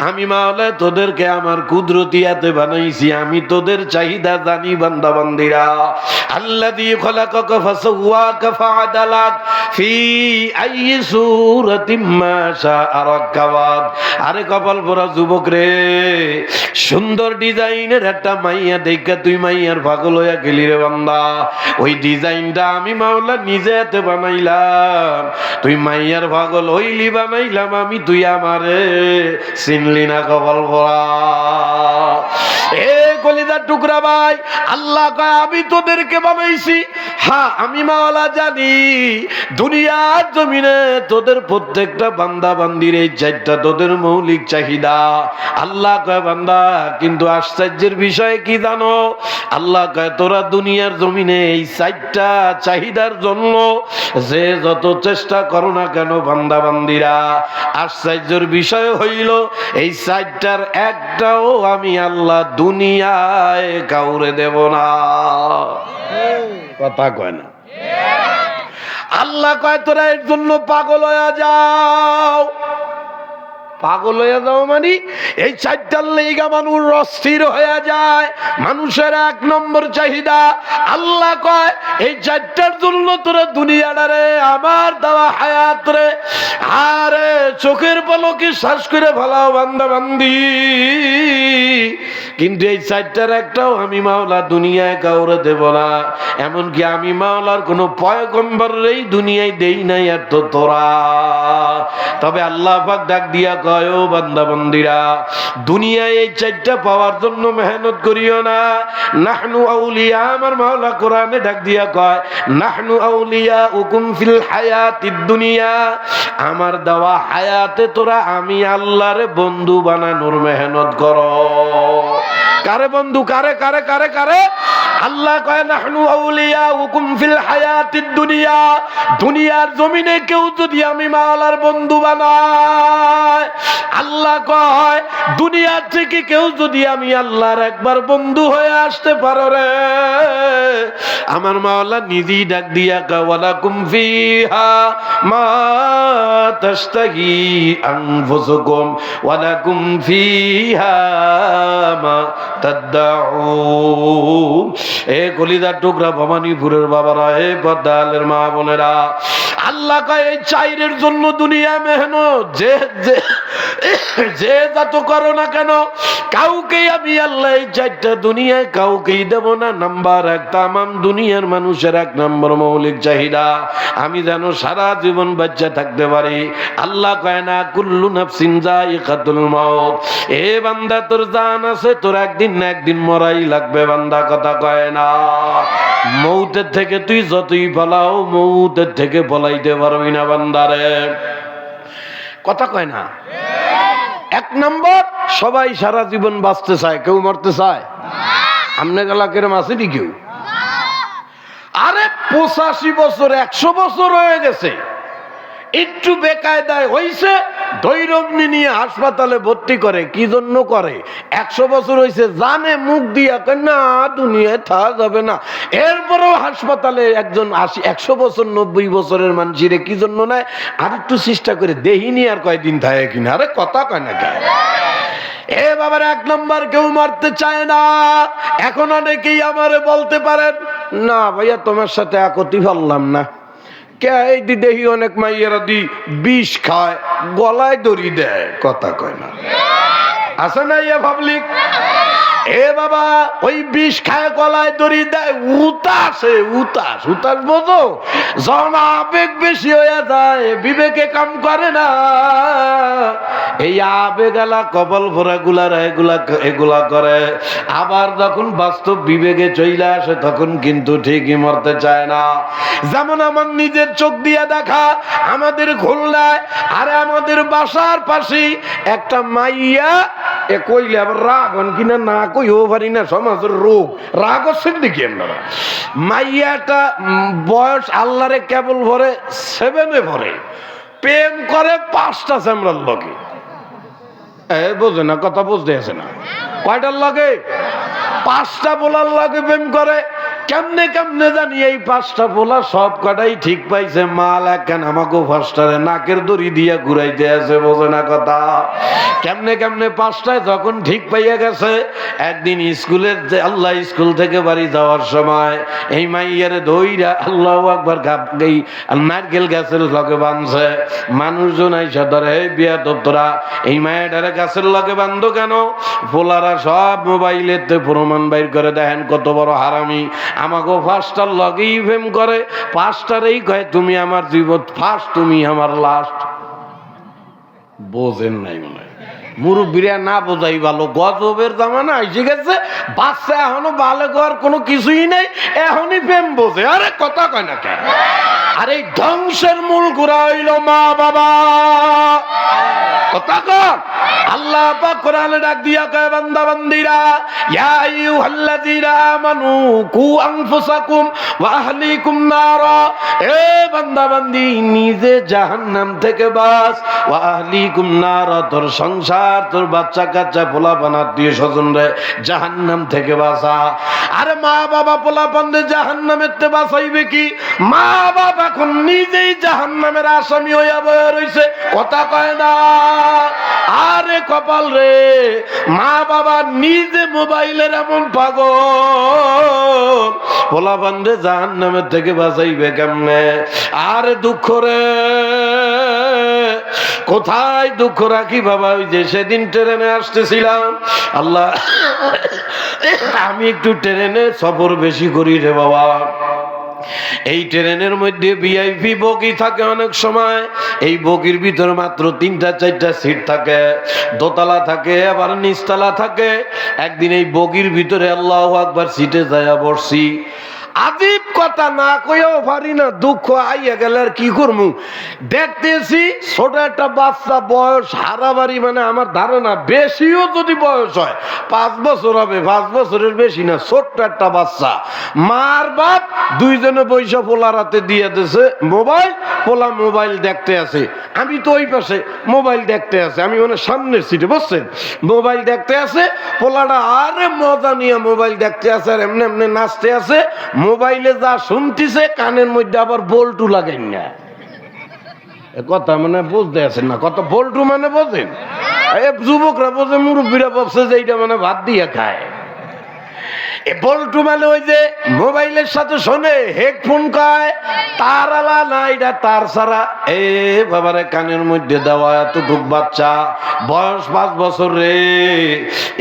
আমি মাওলা তোদেরকে আমার কুদরতিয়াতে বানাইছি, আমি তোদের চাহিদা জানি বান্দা বান্দিরা। আল্লাযী খলাকাকা ফাসাওয়াকা ফাআদালাক ফি আইয়ি সূরাতিম মা শাআ রাক্কাবাক। আরে কপাল পোড়া যুবক রে, সুন্দর ডিজাইনের একটা মাইয়া দেখা তুই মাইয়ার পাগল হইয়া গেলি রে বান্দা। ওই ডিজাইনটা আমি মাওলা নিজে হাতে বানাইলাম, তুই মাইয়ার পাগল হইলি বানাইলাম আমি, তুই আমারে চিনলি না। কপাল পোড়া এ কলিজার টুকরা ভাই, আল্লাহ কয় আমি তোদেরকে বানাইছি। হ্যাঁ, আমি মাওলা জানি দুনিয়ার জমিনে তোদের প্রত্যেকটা বান্দা বান্দির এই 4টা তোদের মৌলিক চাহিদা। আল্লাহ কয় বান্দা, কিন্তু আশ্চর্যের বিষয় কি জানো? আল্লাহ কয় তোরা দুনিয়ার জমিনে এই 4টা চাহিদার জন্য যে যত চেষ্টা করো না কেন বান্দা বান্দিরা, আশ্চর্যের বিষয় হইল এই 4টার একটাও আমি আল্লাহ দুনিয়ায় কাউরে দেব না। কথা কয় না? আল্লাহ কয় তোরা এর জন্য পাগল হয়ে যাও। পাগল হয়ে যাও মানে এই চারটার লেগা মানুষ অস্থির হয়ে যায়। মানুষের এক নম্বর চাহিদা, আল্লাহ কয় এই চারটার জন্য তোরা দুনিয়াটারে আমার দেওয়া হায়াত রে আরে চোখের পলকে শ্বাস করে ফেলাও বান্দা বান্দি, কিন্তু এই চারটার একটাও আমি মাওলা দুনিয়ায় কাউরে দেব না। এমনকি আমি মাওলার কোনো পয়গম্বরেই দুনিয়ায় দেই নাই এত তোরা। তবে আল্লাহ পাক ডাক দিয়া কয় ও বান্দা বান্দিরা, দুনিয়ায় এই চারটা পাওয়ার জন্য মেহনত করিও না। নাহনু আউলিয়া, আমার মাওলা কোরআনে ডাক দিয়া কয় নাহনু আউলিয়া উকুম ফিল হায়াতিদ দুনিয়া, আমার দেওয়া হায়াতে তোরা আমি আল্লাহরে বন্ধু বানানোর মেহনত করো। কারে বন্ধু? কারে কারে কারে কারে? আল্লাহ কয় নাহনু আউলিয়া উকুম ফিল হায়াতিদ দুনিয়া, দুনিয়ার জমিনে কেউ যদি আমি মাওলার বন্ধু বানায়, আল্লাহ কয় দুনিয়া থেকে কেউ যদি আমি আল্লাহর একবার বন্ধু হয়ে আসতে পারো রে, আমার মাওলা নিজেই ডাক দিয়া কয় ওয়ালাকুম ফিহা মা তাশতাহি আনফুসুকুম ওয়ালাকুম ফিহা মা তাদউন। এ কলিজার টুকরা ভবানীপুরের বাবারা, এ পদ্মালের মা বোনেরা, আল্লাহ কয় এই চাইরের জন্য দুনিয়া মেহনত যে যে যত করো না কেন, কাউকে আমি আল্লাহ এই চারটা দুনিয়ায় কাউকেই দেব না। নাম্বার এক, তামাম দুনিয়ার মানুষের এক নম্বর মৌলিক চাহিদা আমি যেন সারা জীবন বাচ্চা থাকতে পারি। আল্লাহ কয় না কুল্লু নাফসিন যায়িকাতুল মাউত, এ বান্দা তোর জান আছে, তোর একদিন না একদিন মরাই লাগবে বান্দা, কথা কয় না। মৌতের থেকে তুই যতই পালাও মৌতের থেকে পলাইতে পারবি না বান্দারে, কথা কয় না। এক নম্বর, সবাই সারা জীবন বাঁচতে চায়, কেউ মরতে চায়? আমনে এলাকার মাসেরই কেউ? আরে 85 বছর 100 বছর হয়ে গেছে, একটু বেকায়দায় হইছে ধৈর্যমনি নিয়ে হাসপাতালে ভর্তি করে। কি জন্য করে? 100 বছর হইছে, জানে মুখ দিয়া না দুনিয়ায় থাকা যাবে না, এরপরেও হাসপাতালে একজন 100 বছর 90 বছরের মানুষের কি জন্য নাই? আর একটু চেষ্টা করে দেহিনি আর কয়দিন থাকে কিনা। আরে কথা কয় না কেন? এ বাবার এক নম্বর, কেউ মারতে চায় না। এখন অনেকেই আমারে বলতে পারেন না ভাইয়া তোমার সাথে একতি পারলাম না, কে এই দেহি অনেক মাইয়েরা দি বিষ খায়, গলায় দড়ি দেয়, কথা কয় না। আছে না ইয়া পাবলিক? এ বাবা ওই বিষ খায় গলায় দড়ি দেয়, উতাসে উতাস উতাস বোঝো, যখন আবেগ বেশি হয়ে যায় বিবেকে কাম করে না, এই আবেগালা কপাল ভরা গুলার এগুলা করে। আবার যখন বাস্তব বিবেকে চলে আসে তখন কিন্তু ঠিকই মরতে চায় না। যেমন আমার নিজের চোখ দিয়ে দেখা, আমাদের খুলনায় আরে আমাদের বাসার পাশে একটা মাইয়া, এ কইলে আবার রাগ হন কিনা না কইও পারি না, সমাজের রোগ, রাগ হচ্ছেন দেখি আপনারা। মাইয়াটা বয়স আল্লাহরে কেবল ভরে 7-এ ভরে, প্রেম করে 5টা চামড়ার লগে। বোঝে না কথা, বুঝতে আছে না? কয়টার লগে? 5টা বোলার লগে প্রেম করে। কেমনে কেমনে জানি এই 5টা বোলা সব কটাই ঠিক পাইছে, মাল একখান আমাকে 5টারে নাকের দড়ি দিয়া ঘুরাইতে আছে, বোঝে না কথা। কেমনে কেমনে 5টায় যখন ঠিক পাইয়া গেছে, একদিন স্কুলের আল্লাহ স্কুল থেকে বাড়ি যাওয়ার সময় এই মাইয়ারে দইরা আল্লাহু আকবার এই নারকেল গাছের লগে বাঁধছে। মানুষজন আইসা ধরে, এই বিয়া দপ্তরা এই মায়ের গাছের লগে বাঁধো কেন? পোলারা সব মোবাইলেতে প্রমাণ বাইর করে দেখেন কত বড় হারামি, আমাকে 5টার লগেই প্রেম করে, 5টারেই কয় তুমি আমার জীবন ফার্স্ট, তুমি আমার লাস্ট। বোঝেন নাই মনে হয়, মুরব্বীরা না বোঝাই ভালো। গজবের জামানা এসে গেছে, বাচ্চা এখনো ভালো করার কোনো কিছুই নেই, এখনই প্রেম বোঝে। আরে কথা কয় না কেন? আর এই ধ্বংসের মূল গোড়া হইল মা বাবা, কথা কন। আল্লাহ পাক কোরআনে ডাক দিয়া কয় বান্দা বান্দিরা, ইয়া আইয়ুহাল্লাযীনা আমানু কু আনফুসাকুম ওয়া আহলিকুম নারা, এ বান্দা বান্দি নিজে জাহান্নাম থেকে বাঁচ, ওয়া আহলিকুম নারা, তোর সংসার, তোর বাচ্চা কাচ্চা পোলাপান আত্মীয় স্বজন রে জাহান্নাম থেকে বাঁচা। আরে মা বাবা পোলাপান রে জাহান্নামের থেকে বাঁচাইবে কি? মা বাবা এখন নিজেই জাহান্নামের আসামি হইয়া বয়ে রইছে, কথা কয় না। আরে কপাল রে, মা বাবা নিজে মোবাইলের এমন পাগল, পোলাপান রে জাহান্নামের থেকে বাঁচাইবে কেমনে? আরে দুঃখ রে, কোথায় দুঃখ রাখি বাবা? ওই যে সেদিন ট্রেনে আসতেছিলাম, আল্লাহ, আমি একটু ট্রেনে সফর বেশি করি রে বাবা। এই ট্রেনের মধ্যে ভিআইপি বগি থাকে অনেক সময়, এই বগির ভিতরে মাত্র 3-4টা সিট থাকে, দোতলা থাকে আবার নিচতলা থাকে। একদিন এই বগির ভিতরে আল্লাহু আকবার সিটে যায়া বসছি, আজীব কথা না কইও পারি না, দুঃখ আইয়া গেলে আর কি করবো। দেখতেছি ছোট একটা বাচ্চা, বয়স হারাবাড়ি, মানে আমার ধারণা বেশিও যদি বয়স হয় 5 বছর হবে, 5 বছরের বেশি না, ছোট্ট একটা বাচ্চা। মার বাপ দুইজনে বৈশা পোলার হাতে দিয়ে দিয়েছে মোবাইল, পোলা মোবাইল দেখতে আছে, আমি তো ওই পাশে মোবাইল দেখতে আছে, আমি মানে সামনের সিটে বসছেন, মোবাইল দেখতে আছে পোলাটা, আরে মজা নিয়ে মোবাইল দেখতে আছে আর এমনি এমনি নাচতে আছে। মোবাইলে যা শুনতেছে কানের মধ্যে আবার বল্টু লাগাই না, কথা মানে বুঝতে আছেন না, কত বল্টু মানে বোঝেন? যুবকরা বোঝে, মুরব্বীরা বলছে যে এইটা মানে ভাত দিয়ে খায়। বল্টু মানে ওই যে মোবাইলের সাথে শোনে, হেডফোন কয়, তার আলা না, এটা তার ছাড়া। এ বাবারে, কানের মধ্যে দেওয়া এতটুক বাচ্চা, বয়স 5 বছর রে,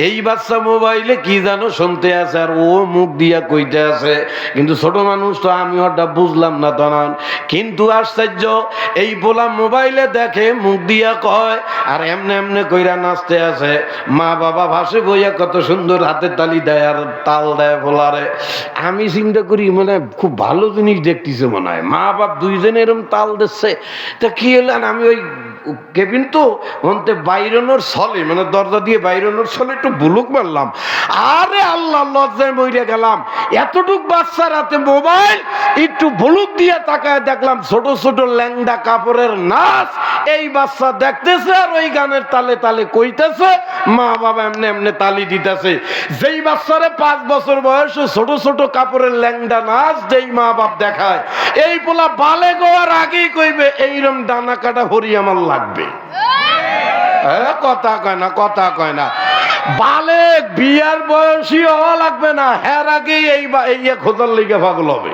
এই বাচ্চা মোবাইলে কি জানো শুনতে আছে আর ও মুখ দিয়া কইতে আছে। কিন্তু ছোট মানুষ তো, আমি ওটা বুঝলাম না তখন, কিন্তু আশ্চর্য, এই বলা মোবাইলে দেখে, মুখ দিয়া কয় আর এমনে এমনে কইরা নাচতে আছে। মা বাবা ভাসে বইয়া কত সুন্দর হাতে তালি দেয় আর তাল দেয় বলারে। আমি চিন্তা করি মানে খুব ভালো জিনিস দেখতেছে মনে হয়, মা বাপ দুইজনে এরকম তাল দিচ্ছে। তা কি হলেন, আমি ওই কেবিন তো অন্তে বাইরনোর ছলে, মানে দরজা দিয়ে বাইরনোর ছলে একটু বুলুক মারলাম, আরে আল্লাহ লজ্জায় মইরা গেলাম। এতটুক বাচ্চার হাতে মোবাইল, একটু বুলুক দিয়ে তাকায় দেখলাম ছোট ছোট ল্যাংডা কাপড়ের নাচ, এই বাচ্চা দেখতেছে আর ওই গানের তালে তালে কইতেছে, মা বাবা এমনি এমনি তালি দিতেছে। যেই বাচ্চারে 5 বছর বয়সে ছোট ছোট কাপড়ের ল্যাংডা নাচ যেই মা বাপ দেখায়, এই পোলা বালে গোয়ার আগেই কইবে এইরকম ডানা কাটা হরি আমার লাগবে। কথা কয় না, কথা কয় না। বালে বিয়ার বয়সী হওয়া লাগবে না, হের আগেই এই খোঁজার লিগে পাগল হবে।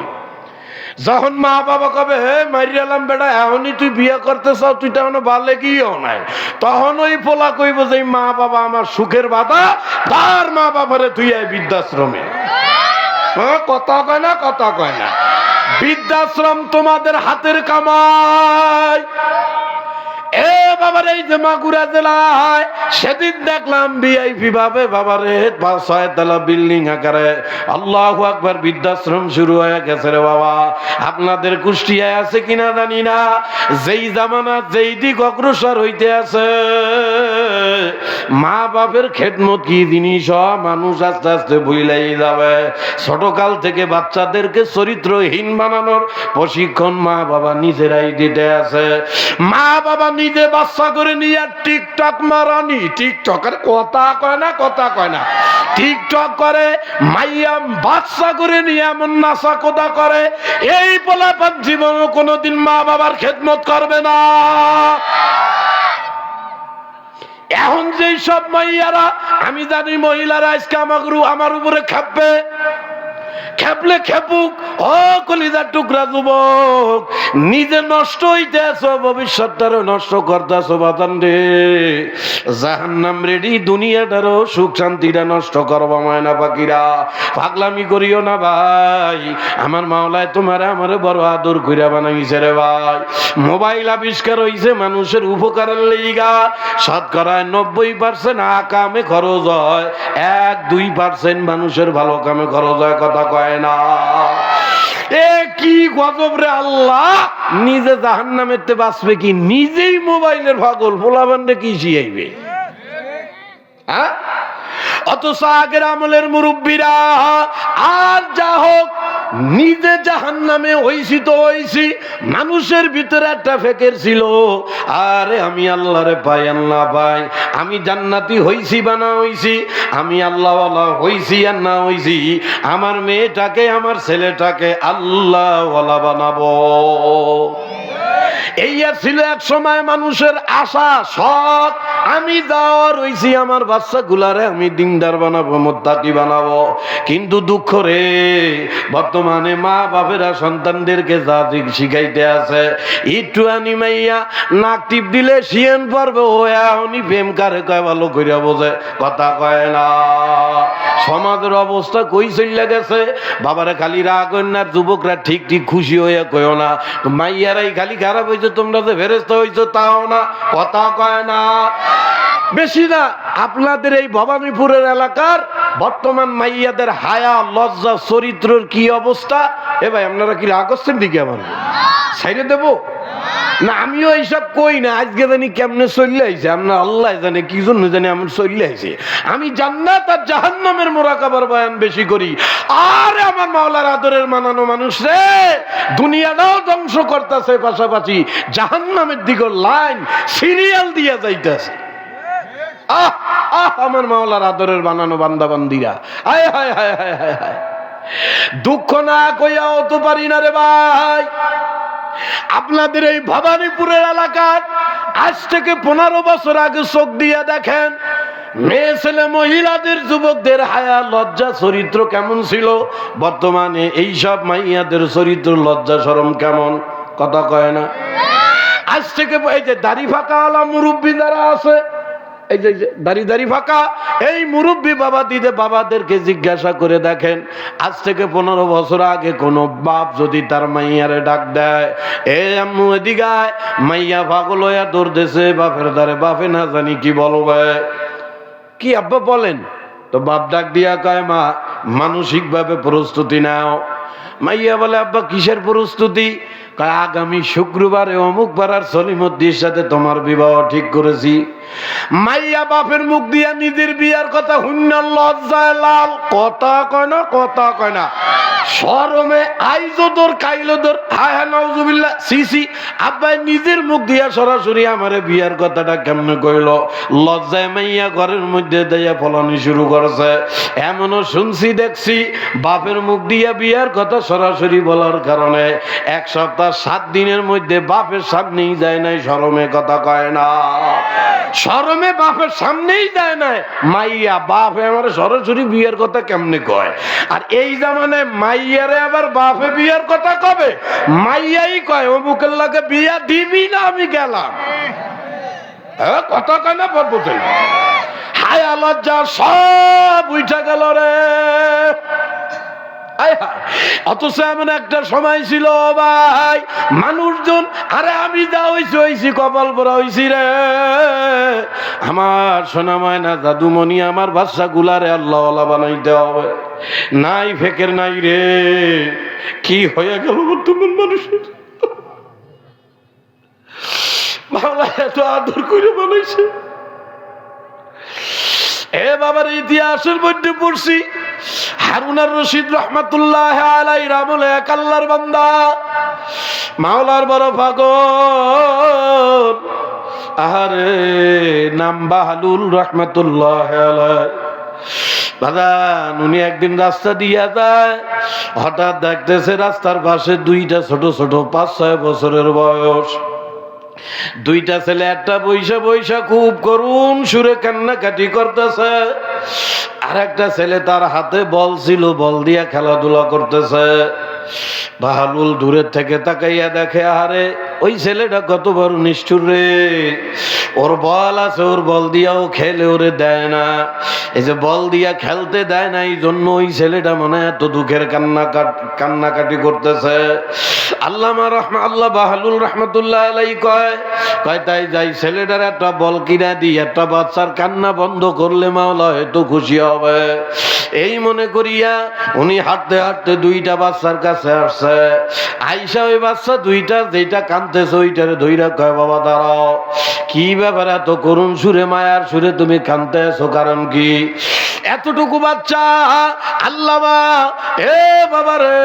যখন মা বাবা কবে, হে মারিয়ালাম বেটা, এখনই তুই বিয়ে করতে চাও, তুই তো এখনো বালে গিয়েও নাই, তখন ওই পোলা কইব যে মা বাবা আমার সুখের বাধা, তার মা বাবারে তুই এই বৃদ্ধাশ্রমে। কথা কয় না, কথা কয় না। বৃদ্ধাশ্রম তোমাদের হাতের কামাই। এ বাবার, এই যে মাগুরা জেলায় সেদিন দেখলাম ভিআইপি ভাবে বাবারে 6 তলা বিল্ডিং আকারে, আল্লাহু আকবার, বৃদ্ধাশ্রম শুরু হয়ে গেছে রে বাবা। আপনাদের কুষ্টিয়ায় আছে কিনা জানি না, যেই জামানা যেই দিক অগ্রসর হইতে আছে, মা বাপের খেদমত কি জিনিস মানুষ আস্তে আস্তে ভুলাই যাবে। ছোটকাল থেকে বাচ্চাদেরকে চরিত্রহীন বানানোর প্রশিক্ষণ মা বাবা নিজেরাই দিতে আছে। মা বাবা নিজে বাচ্চা করে নিয়ে টিকটক মারানি, টিকটকের কথা কয় না, কথা কয় না, টিকটক করে মাইয়াম বাচ্চা করে নিয়ে এমন নাচা কোদা করে, এই পোলাপান জীবনও কোনোদিন মা বাবার খেদমত করবে না। এখন যেই সব মাইয়ারা, আমি জানি মহিলারা আজকে আমার উপরে খেপবে, খেপলে খেপুক, ও কলিজার টুকরা যুবক, নিজে নষ্ট হইতে আছো, ভবিষ্যৎটারও নষ্ট করতেছো বাতান রে। জাহান্নাম রেডি, দুনিয়াটারও সুখ শান্তিটা নষ্ট করবা ময়না পাখিরা। পাগলামি করিও না ভাই, আমার মাওলায় তোমারে আমারে বড় আদর কইরা বানাইছে রে ভাই। মোবাইল আবিষ্কার হইছে মানুষের উপকারের লাইগা, শতকরা 90% আকামে খরচ হয়, 1-2% মানুষের ভালো কামে খরচ হয়, কথা কয় না। এ কি গজব রে আল্লাহ, নিজে জাহান্নামেতে বাঁচবে কি, নিজেই মোবাইলের পাগল, পোলাবানরে কি শিয়াইবে? হ্যাঁ, অথচ আগের আমলের মুরব্বীরা আর যা হোক নিজে জাহান্নামে হইছি তো হইছি, মানুষের ভিতরে একটা ফেকের ছিল, আরে আমি আল্লাহরে পাই আর না পাই, আমি জান্নাতি হইছি বা না হইছি, আমি আল্লাহওয়ালা হইছি আর না হইছি, আমার মেয়েটাকে আমার ছেলেটাকে আল্লাহওয়ালা বানাবো। এই ছিল এক সময় মানুষের আশা শখ, আমি যাওয়া রইছি আমার বাচ্চাগুলারে আমি দিনদার বানাবো, মুত্তাকি বানাবো। কিন্তু দুঃখ রে, বর্তমানে মা বাপেরা সন্তানদেরকে যা শিখাইতে আছে, একটু আনিমাইয়া নাক টিপ দিলে শিয়েন পারবে, ও এখনই প্রেম কারে কয় ভালো কইরা বোঝে, কথা কয় না। সমাজের অবস্থা কই চলে গেছে, বাবারে খালি রাগ না, যুবকরা ঠিক ঠিক খুশি হইয়া কইও না, মাইয়ারাই খালি খারাপ হয়েছে, তোমরা যে ফেরেশতা হইছো তাও না, কথা কয় না। বেশি না, আপনাদের এই ভবানীপুরের এলাকার বর্তমান মাইয়াদের হায়া লজ্জা চরিত্রের কি অবস্থা। এ ভাই আপনারা কি রাগ করছেন দিকে আমার সাইডে দেবো না? আমিও এইসব কই না, আজকে জানি কেমনে চলে আইছে, আপনার আল্লাহ জানে কি জন্য জানি আমার চলে আইছে। আমি জান্নাত আর জাহান্নামের মোরাকাবার বয়ান বেশি করি, আর আমার মাওলার আদরের মানানো মানুষ রে দুনিয়াটাও ধ্বংস করতেছে, পাশাপাশি জাহান্নামের দিকে লাইন সিরিয়াল দিয়া যাইতেছে। আহ আহ আমার মাওলার আদরের বানানো বান্দা বান্দিরা, হায় হায় হায় হায় হায় হায়, দুঃখ না কইয়াও তো পারি না রে ভাই। আপনাদের এই ভবানীপুরের এলাকার আজ থেকে 15 বছর আগে চোখ দিয়ে দেখেন, মেয়ে ছেলে মহিলাদের যুবকদের হায়া লজ্জা চরিত্র কেমন ছিল, বর্তমানে এইসব মাইয়াদের চরিত্র লজ্জা শরম কেমন, কথা কয় না। আজ থেকে এই যে দাড়ি ফাঁকাওয়ালা মুরব্বী যারা আছে, এই যে দাড়ি ফাঁকা এই মুরব্বী বাবা দিদে বাবাদেরকে জিজ্ঞাসা করে দেখেন, আজ থেকে 15 বছর আগে কোনো বাপ যদি তার মাইয়ারে ডাক দেয়, এ আম্মু এদিকে আয়, মাইয়া পাগল হইয়া দৌড় দেশে বাপের দ্বারে, বাপে না জানি কি বলবে, কি আব্বা বলেন, তো বাপ ডাক দিয়া কয় মা মানসিক ভাবে প্রস্তুতি নাও। মাইয়া বলে আব্বা কিসের প্রস্তুতি? কয় আগামী শুক্রবারে অমুক পাড়ার সলিমুদ্দির সাথে তোমার বিবাহ ঠিক করেছি। মাইয়া বাপের মুখ দিয়া নিজের বিয়ার কথা হুন্য লজ্জায় লাল, কথা কয় না, কথা কয় না, শরমে আইজোদর কাইলোদর, হায় হায় নাউজুবিল্লাহ, সিসি আব্বাই নিজের মুখ দিয়া সরাসরি আমারে বিয়ার কথাটা কেমনে কইল, লজ্জায় মাইয়া ঘরের মধ্যে দিয়া ফলানি শুরু করছে। এমনও শুনছি দেখছি বাপের মুখ দিয়া বিয়ার কথা সরাসরি বলার কারণে 1 সপ্তাহ 7 দিনের মধ্যে বাপের সামনেই যায় নাই, শরমে কথা কয় না, শরমে বাপের সামনেই যায় নাই। মাইয়া বাপে আমার সরাসরি বিয়ের কথা কেমনে কয়? আর এই জামানায় মাইয়ারে আবার বাপে বিয়ের কথা কবে? মাইয়াই কয় অমুকের লাগে বিয়া দিবি না, আমি গেলাম, কথা কয় না, বুঝেন হায়া লজ্জা সব উঠা গেল রে। অথচ এমন একটা সময় ছিল ভাই, মানুষজন আরে আমি যা হইছি হইছি, কপাল পরা হইছি রে, আমার সোনা ময়না জাদুমণি আমার বাচ্চা গুলারে আল্লাহওয়ালা বানাইতে হবে, নাই ফেকের নাই রে। কি হয়ে গেল বর্তমান মানুষের, বাংলা এত আদর করে বানাইছে। এ বাবার ইতিহাসের মধ্যে পড়ছি, হারুন আর রশিদ রহমাতুল্লাহ আলাইহির আমলে এক আল্লাহর বান্দা, মাওলার বড় পাগল, আহারে নাম বাহালুল রহমাতুল্লাহ আলাইহি। বাদান উনি একদিন রাস্তা দিয়া যায়, হঠাৎ দেখতেছে রাস্তার পাশে 2টা ছোট ছোট 5-6 বছরের বয়স 2টা ছেলে একটা বৈশা বৈশা খুব করুণ সুরে কান্নাকাটি করতেছে, আর একটা ছেলে তার হাতে বল ছিল, বল দিয়া খেলাধুলা করতেছে। বাহালুল দূরের থেকে তাকাইয়া দেখে, আরে ওই ছেলেটা কত বড় নিষ্ঠুর রে, ওর বল আছে, ওর বল দিয়াও খেলে, ওরে দেয় না, এই যে বল দিয়া খেলতে দেয় না, এই জন্য ওই ছেলেটা মনে এত দুঃখের কান্নাকাটি করতেছে। আল্লাহ বাহালুল রহমতুল্লাহ আলাইহি কয় তাই যাই ছেলেটার একটা বল কিনা দিই, একটা বাচ্চার কান্না বন্ধ করলে মাওলা হয়তো খুশি হবে। এই মনে করিয়া উনি হাঁটতে হাঁটতে 2টা বাচ্চার কাছে আসছে, আইসা ওই বাচ্চা 2টা যেটা কাঁদতেছে ওইটারে ধইরা কয় বাবা দাঁড়াও, কি ব্যাপার এত করুণ সুরে মায়ার সুরে তুমি কাঁদতে আছো, কারণ কি? এতটুকু বাচ্চা, আল্লাহ এ বাবা রে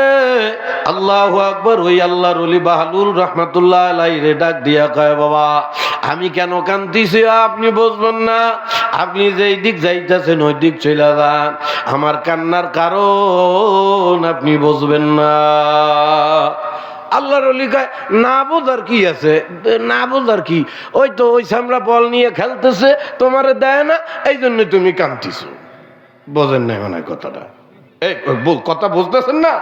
আল্লাহু আকবার। ওই আল্লাহর ওলি বাহলুল রহমাতুল্লাহ আলাইহি ডাক দিয়া কয়, বাবা আমি কেন কান্দিছি আপনি বুঝবেন না, আপনি যেই দিক যাইতেছেন ওই দিক চলে যান, আমার কান্নার কারণ আপনি বুঝবেন না। আল্লাহর ওলি কয়, না বোঝার কি আছে, না বোঝার কি, ওই তো ওই সামরা বল নিয়ে খেলতেছে, তোমারে দেয় না, এই জন্য তুমি কাঁদতেছো। বোঝেন নাই মানে কথাটা, এই কথা বুঝতেছেন না?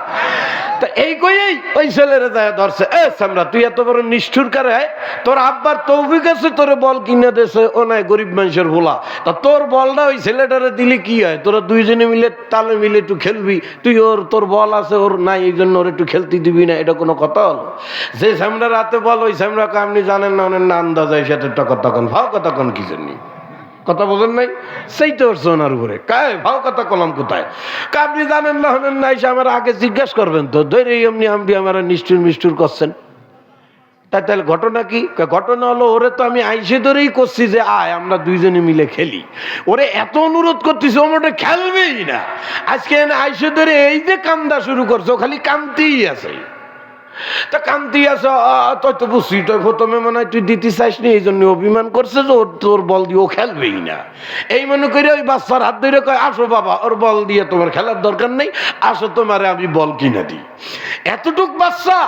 তা এই কইই ওই ছেলেরা যায় ধরছে, এ সামরা তুই এত বড় নিষ্ঠুর কারে, তোর আব্বার তৌফিক আছে তোরে বল কিনে দেছে, ও নাই গরিব মানুষের ভোলা, তা তোর বলটা ওই ছেলেটারে দিলে কি হয়, তোরা দুইজনে মিলে তালে মিলে একটু খেলবি, তুই তোর বল আছে ওর নাই এই জন্য ওর একটু খেলতে দিবি না, এটা কোনো কথা হলো? যে সামরা রাতে বল ওই সামরাকে আপনি জানেন না, অনেক না আন্দাজ হয় সেটা তখন ভাও কথা কোন কি জন্য কথা বোঝেন নাই, সেইটা ওর সোনার উপরে কায় ভাও কথা কলম কোথায়, আপনি জানেন না হলেন না, এসে আমার আগে জিজ্ঞাসা করবেন তো, ধরে এমনি আপনি আমার নিষ্ঠুর মিষ্ঠুর করছেন। তাই তাহলে ঘটনা কি? ঘটনা হলো ওরে তো আমি আইসে ধরেই করছি যে আয় আমরা দুইজনে মিলে খেলি, ওরে এত অনুরোধ করতেছি ও মোটে খেলবেই না, আজকে আইসে ধরে এই যে কান্দা শুরু করছো, খালি কান্দতেই আছে। তা কান্তি আছে, তুই তো বুঝছি, তুই প্রথমে মনে হয় তুই দিতে চাইসনি, এই জন্য অভিমান করছে যে তোর বল দিয়ে ও খেলবেই না। এই মনে করে ওই বাচ্চার হাত ধরে কয়, আসো বাবা ওর বল দিয়ে তোমার খেলার দরকার নেই, আসো তোমারে আমি বল কিনে দিই। এতটুক বাচ্চা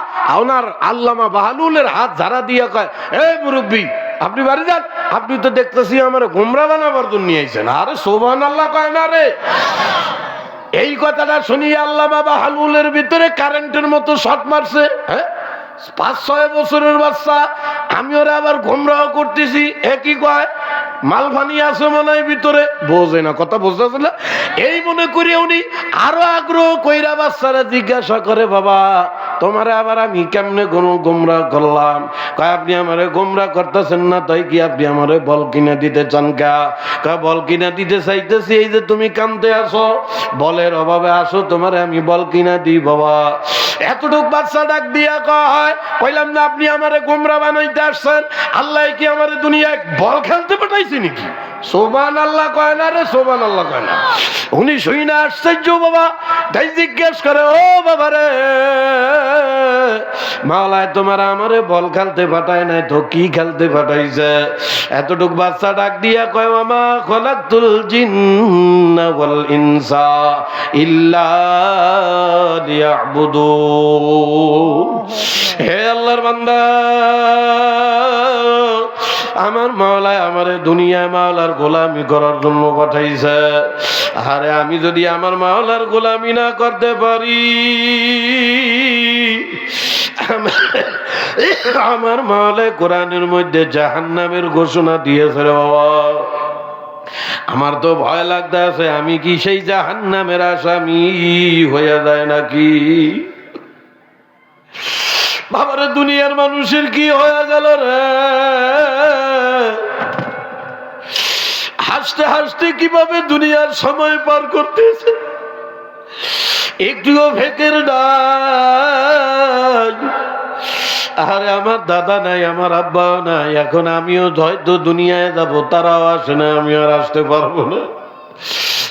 ওনার আল্লামা বাহলুলের হাত ঝাড়া দিয়ে কয়, এই মুরব্বী আপনি বাড়ি যান, আপনি তো দেখতেছি আমার গোমরা বানাবার জন্য আইছেন। আরে সুবহানাল্লাহ কয় না রে। এই কথাটা শুনিয়ে আল্লামা বাহলুলের ভিতরে কারেন্টের মতো শট মারছে। হ্যাঁ, 5-6 বছরের বাচ্চা, আমি ওরা আবার গোমরাহ করতেছি, একই কয় মালফানি আছে মনে হয় ভিতরে, বোঝে না কথা, বুঝতেছে না। এই মনে করি উনি আরো আগ্রহ কইরা বাচ্চারা জিজ্ঞাসা করে, বাবা তোমারে আবার আমি কেমনে গোমরাহ করলাম? কয় আপনি আমারে গোমরাহ করতেছেন না, তাই কি আপনি আমারে বল কিনে দিতে চান? কা বল কিনা দিতে চাইতেছি, এই যে তুমি কামতে আসো, বলের অভাবে আসো, তোমারে আমি বল কিনা দিই বাবা। এতটুক বাচ্চা ডাক দিয়া কয়, কইলাম না আপনি আমারে গোমরা বানাইতে আসছেন, আল্লাহ কি আমারে দুনিয়ায় বল খেলতে পাঠাইছে নাকি? সুবহানাল্লাহ কয় না রে, সুবহানাল্লাহ কয় না। উনি শুই না আশ্চর্য বাবা, তাই জিজ্ঞেস করে, ও বাবা রে, মাওলায় তোমার আমারে বল খেলতে পাঠায় নাই তো কি খেলতে পাঠাইছে? এতটুক বাচ্চা ডাক দিয়া কয়, আমা খলাকতুল জিন্না ওয়াল ইনসা ইল্লা লিয়াবুদুন। হে আল্লাহর বান্দা, আমার মাওলায় আমারে দুনিয়ায় মাওলার গোলামি করার জন্য পাঠাইছে। আরে আমি যদি আমার মাওলার গোলামি না করতে পারি, আমার মাওলায় কোরআনের মধ্যে জাহান্নামের ঘোষণা দিয়েছে রে বাবা। আমার তো ভয় লাগতে আছে, আমি কি সেই জাহান্নামের আসামি হয়ে যায় নাকি? বাবারে দুনিয়ার মানুষের কি হয়ে গেল রে? হাসতে হাসতে কিভাবে দুনিয়ার সময় পার করতেছে, একটুও ফেকের নাই। আরে আমার দাদা নাই, আমার আব্বাও নাই, এখন আমিও হয়তো দুনিয়ায় যাব, তারাও আসে না, আমি আর আসতে পারবো না।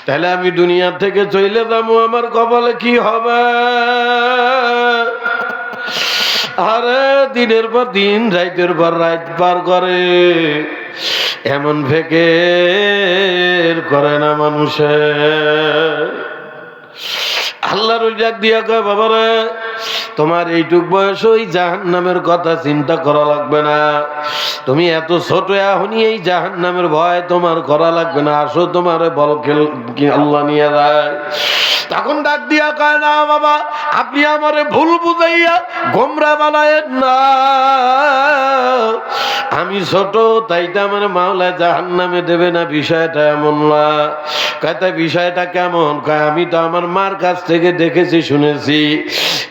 তাহলে আমি দুনিয়া থেকে চলে যাবো, আমার কপালে কি হবে? আরে দিনের পর দিন, রাইতের পর রাত পার করে, এমন ফেকের করে না মানুষের। আল্লাহর ডাক দিয়া কয়, বাবারে তোমার এইটুক বয়স ওই জাহান্নামের কথা চিন্তা করা লাগবে না, তুমি এত ছোট এখনই এই জাহান্নামের ভয় তোমার করা লাগবে না, আসো তোমার বল খেল আল্লাহ নিয়ে যায়। তখন ডাক দিয়া কয়, না বাবা আপনি আমারে ভুল বুঝাইয়া গোমরা বানায়েন না, আমি ছোট তাই তো আমার মাওলা জাহান্নামে দেবে না, বিষয়টা এমন না। কয়টা বিষয়টা কেমন? কয় আমি তো আমার মার কাছ থেকে দেখেছি শুনেছি।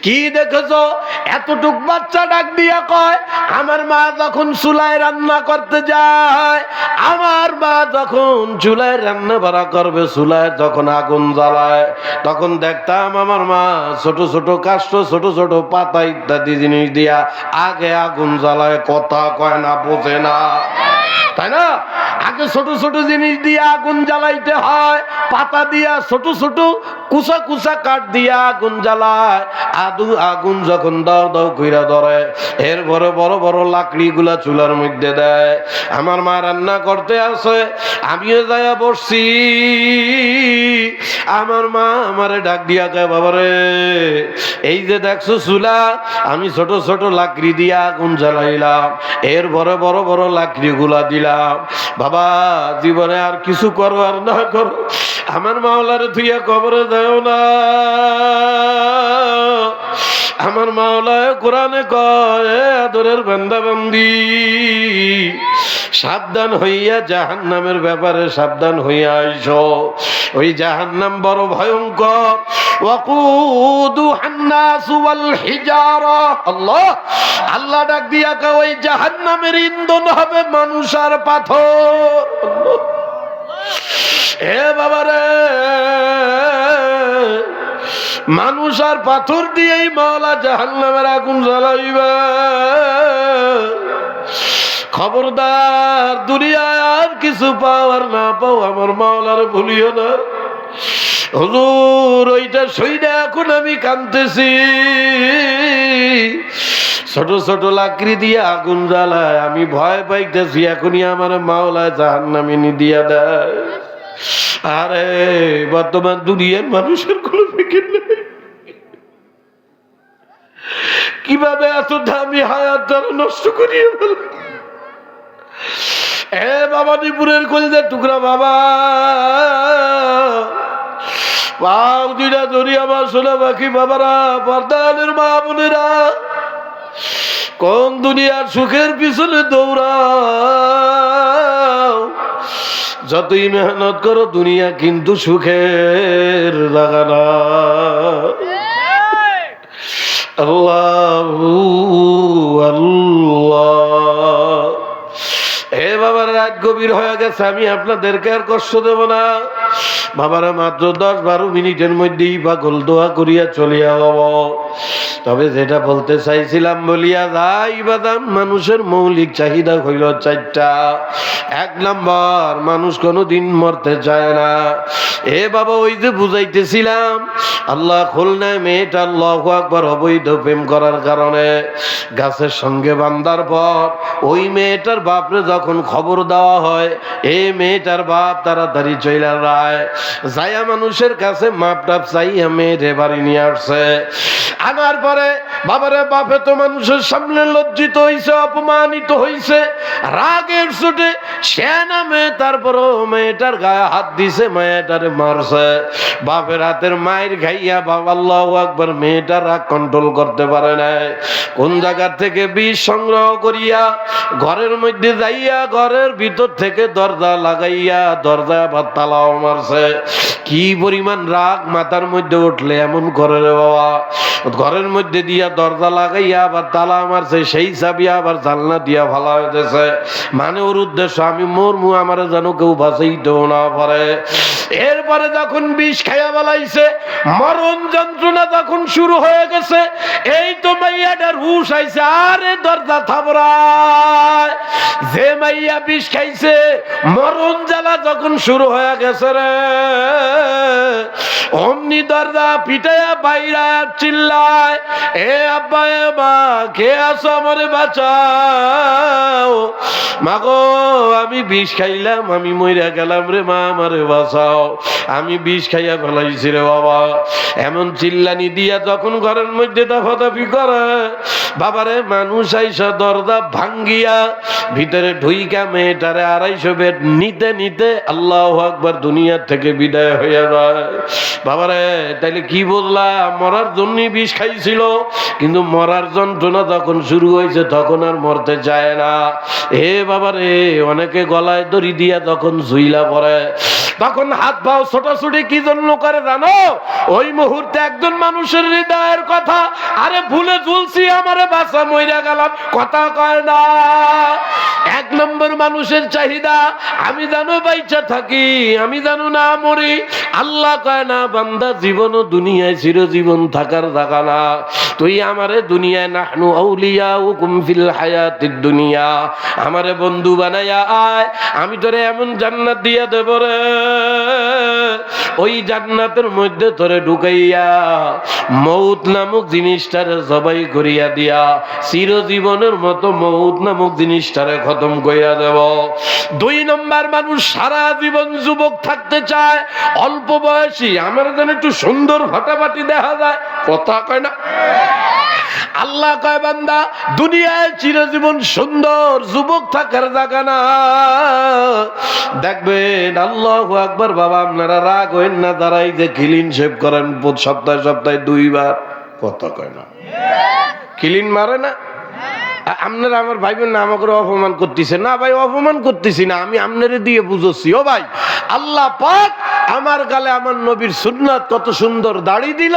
কি দেখেছো? এতটুক বাচ্চা ডাক দিয়া কয়, আমার মা যখন চুলায় রান্না করতে যায়, আমার মা যখন চুলায় রান্না বাড়া করবে, চুলায় যখন আগুন জ্বালায়, তখন দেখতাম আমার মা ছোট ছোট কাষ্ঠ, ছোট ছোট পাতা ইত্যাদি জিনিস দিয়া আগে আগুন জ্বালায়। কথা কয় না, বোঝে না। তাই না? আগে ছোট ছোট জিনিস দিয়ে আগুন জ্বালাইতে হয়, পাতা দিয়া ছোট ছোট কুচা কুচা কাঠ দিয়া আগুন জ্বালায়। আগুন যখন দাও দাও কইরা ধরে, এরপরে বড় বড় লাকড়ি গুলা চুলার মধ্যে দেয়। আমার মা রান্না করতে আসে, আমিও যাইয়া বসছি। আমার মা আমারে ডাক দিয়া কয়, বাবারে এই যে দেখছো চুলা, আমি ছোট ছোট লাকড়ি দিয়া আগুন জ্বালাইলাম, এরপরে বড় বড় লাকড়ি গুলা দিলাম। বাবা জীবনে আর কিছু করো আর না করো, আমার মাওলারে ধুইয়া কবরে যাও না। আমার মাওলায় কোরআনে কয়, আদরের বান্দা বান্দি সাবধান হইয়া জাহান্নামের ব্যাপারে সাবধান হইয়া আইসো। ওই জাহান্নাম বড় ভয়ঙ্কর। ওয়াকুদুহান নাসু ওয়াল হিজারা। আল্লাহ আল্লাহ ডাক দিয়া কয়, ওই জাহান্নামের ইন্ধন হবে মানুষ আর পাথর। এ বাবারে, মানুষ আর পাথর দিয়েই মাওলা জাহান্নামের আগুন জ্বালাইবে। খবরদার, দুনিয়ায় আর কিছু পাও আর না পাও, আমার মাওলার ভুলিও না। হুজুর ওইটা সইটা এখন আমি কাঁদতেছি। ছোট ছোট লাকড়ি দিয়ে আগুন জ্বালায়, আমি ভয় পাইতেছি এখনই আমার মাওলা জাহান্নামে দিয়া দেয়। আরে বর্তমান দুনিয়ার মানুষের কোনো ফিকির নেই, কিভাবে এত দামি হায়াত তারা নষ্ট করিয়ে ফেলে। এ বাবানীপুরের কলিজার টুকরা বাবা, পাও দুইটা ধরি আমার সোনা পাখি বাবারা, পর্দানের মা বোনেরা, কোন দুনিয়ার সুখের পিছনে দৌড়াও, যতই মেহনত করো দুনিয়া কিন্তু সুখের জায়গা না। আল্লাহু আল্লাহ। হে বাবার, রাত গভীর হয়ে গেছে, আমি আপনাদেরকে আর কষ্ট দেব না। বাবারা মাত্র 10-12 মিনিটের মধ্যেই পাগল দোয়া করিয়া চলিয়া যাব। তবে যেটা বলতে চাইছিলাম বলিয়া যাই বাদাম, মানুষের মৌলিক চাহিদা হইল 4টা। 1 নাম্বার, মানুষ কোনোদিন মরতে চায় না। এ বাবা, ওই যে বুঝাইতেছিলাম, আল্লাহ খুলনায় মেয়েটা আল্লাহু আকবার অবৈধ প্রেম করার কারণে গাছের সঙ্গে বান্দার পর ওই মেয়েটার বাপরে যখন খবর দেওয়া হয়, এই মেয়েটার বাপ তাড়াতাড়ি চইলা যায়, যাইয়া মানুষের কাছে মাপ টাপ চাইয়া মেয়েরে বাড়ি নিয়ে আসছে। আনার পরে বাবারে, বাপে তো মানুষের সামনে লজ্জিত হইছে, অপমানিত হইছে, রাগের চোটে সে নামে তারপরও মেয়েটার গায়ে হাত দিছে, মেয়েটারে মারছে। বাপের হাতের মায়ের খাইয়া বাবা আল্লাহু আকবার মেয়েটার রাগ কন্ট্রোল করতে পারে নাই। কোন জায়গা থেকে বিষ সংগ্রহ করিয়া ঘরের মধ্যে যাইয়া ঘরের ভিতর থেকে দরজা লাগাইয়া দরজা আবার তালাও মারছে। কি পরিমাণ রাগ মাথার মধ্যে উঠলে এমন করে রে বাবা, ঘরের মধ্যে দিয়া দরজা লাগাইয়া আবার তালা মারছে, সেই চাবি আবার জানলা দিয়া ভালা হইতেছে। মানে ওর উদ্দেশ্য আমি মরমু, আমার যেন কেউ বাঁচাইতেও না পারে। এরপরে যখন বিষ খাইয়া বলাইছে, মরণ যন্ত্রণা যখন শুরু হয়ে গেছে, এই তো মাইয়াটার হুশ আইছে, আরে দরজা থাবরায়। যে মাইয়া বিষ খাইছে, মরণ জ্বালা যখন শুরু হয়ে গেছে রে, অমনি দরজা পিটাইয়া বাইরা চিল্লায়, এ আব্বা এ মা, কে আছো, আমারে বাঁচাও। মাগো আমি বিষ খাইলাম, আমি মইরা গেলাম রে মা, আমারে বাঁচাও, আমি বিষ খাইয়া ফেলাইছি রে বাবা। এমন চিল্লানি দিয়া যখন ঘরের মধ্যে দাফাদাফি করে, বাবারে মানুষ আইসা দরজা ভাঙ্গিয়া ভিতরে ঢুইকা মেয়েটারে 250 বেড নিতে নিতে আল্লাহু আকবার দুনিয়া থেকে বিদায় হইয়া যায়। বাবারে তাইলে কি বললাম, মরার জন্যই বিষ খাইছিল, কিন্তু মরার যন্ত্রণা যখন শুরু হয়েছে তখন আর মরতে চায় না। হে বাবারে, অনেকে গলায় দড়ি দিয়া যখন ঝুইলা পড়ে, তখন হাত পাও ছোটাছুটি কি জন্য করে জানো? ওই মুহূর্তে একজন মানুষের হৃদয়ের কথা, আরে ভুলে ঝুলছি, আমারে বাঁচা, মইরা গেলাম, কথা কয় না। এক নম্বর মানুষের চাহিদা, আমি জানো বাইচা থাকি, আমি জানো না মরি। আল্লাহ কয় না বান্দা, জীবন ও দুনিয়ায় চিরজীবন থাকার জায়গা না। তুই আমারে দুনিয়ায় নাহনু আউলিয়াউকুম ফিল হায়াতিদ দুনিয়া, আমারে বন্ধু বানায়া আয়, আমি তোরে এমন জান্নাত দিয়া দেব রে, ওই জান্নাতের মধ্যে তোরে ঢুকাইয়া মউত নামক জিনিসটারে জবাই করিয়া দিয়া চিরজীবনের মতো মউত নামক জিনিসটারে খতম করিয়া দেব। দুই নম্বর মানুষ সারা জীবন যুবক থাকতে চায়, অল্প বয়সী, আমার যেন একটু সুন্দর ফাটাফাটি দেখা যায়, কথা কয় না। আল্লাহ কয় বান্দা, দুনিয়ায় চিরজীবন সুন্দর যুবক থাকার জায়গা না। দেখবেন, আল্লাহু আকবার। বাবা আপনারা রাগ হইন না, দাঁড়াই যে ক্লিন শেভ করেন সপ্তাহে সপ্তাহে 2 বার, কথা কয় না, ক্লিন মারে না। আপনারা আমার ভাইবেন না আমাকে অপমান করতেছে, না ভাই অপমান করতেছি না, আমি আপনারে দিয়ে বুঝাচ্ছি। ও ভাই, আল্লাহ পাক আমার গালে আমার নবীর সুন্নাত কত সুন্দর দাড়ি দিল,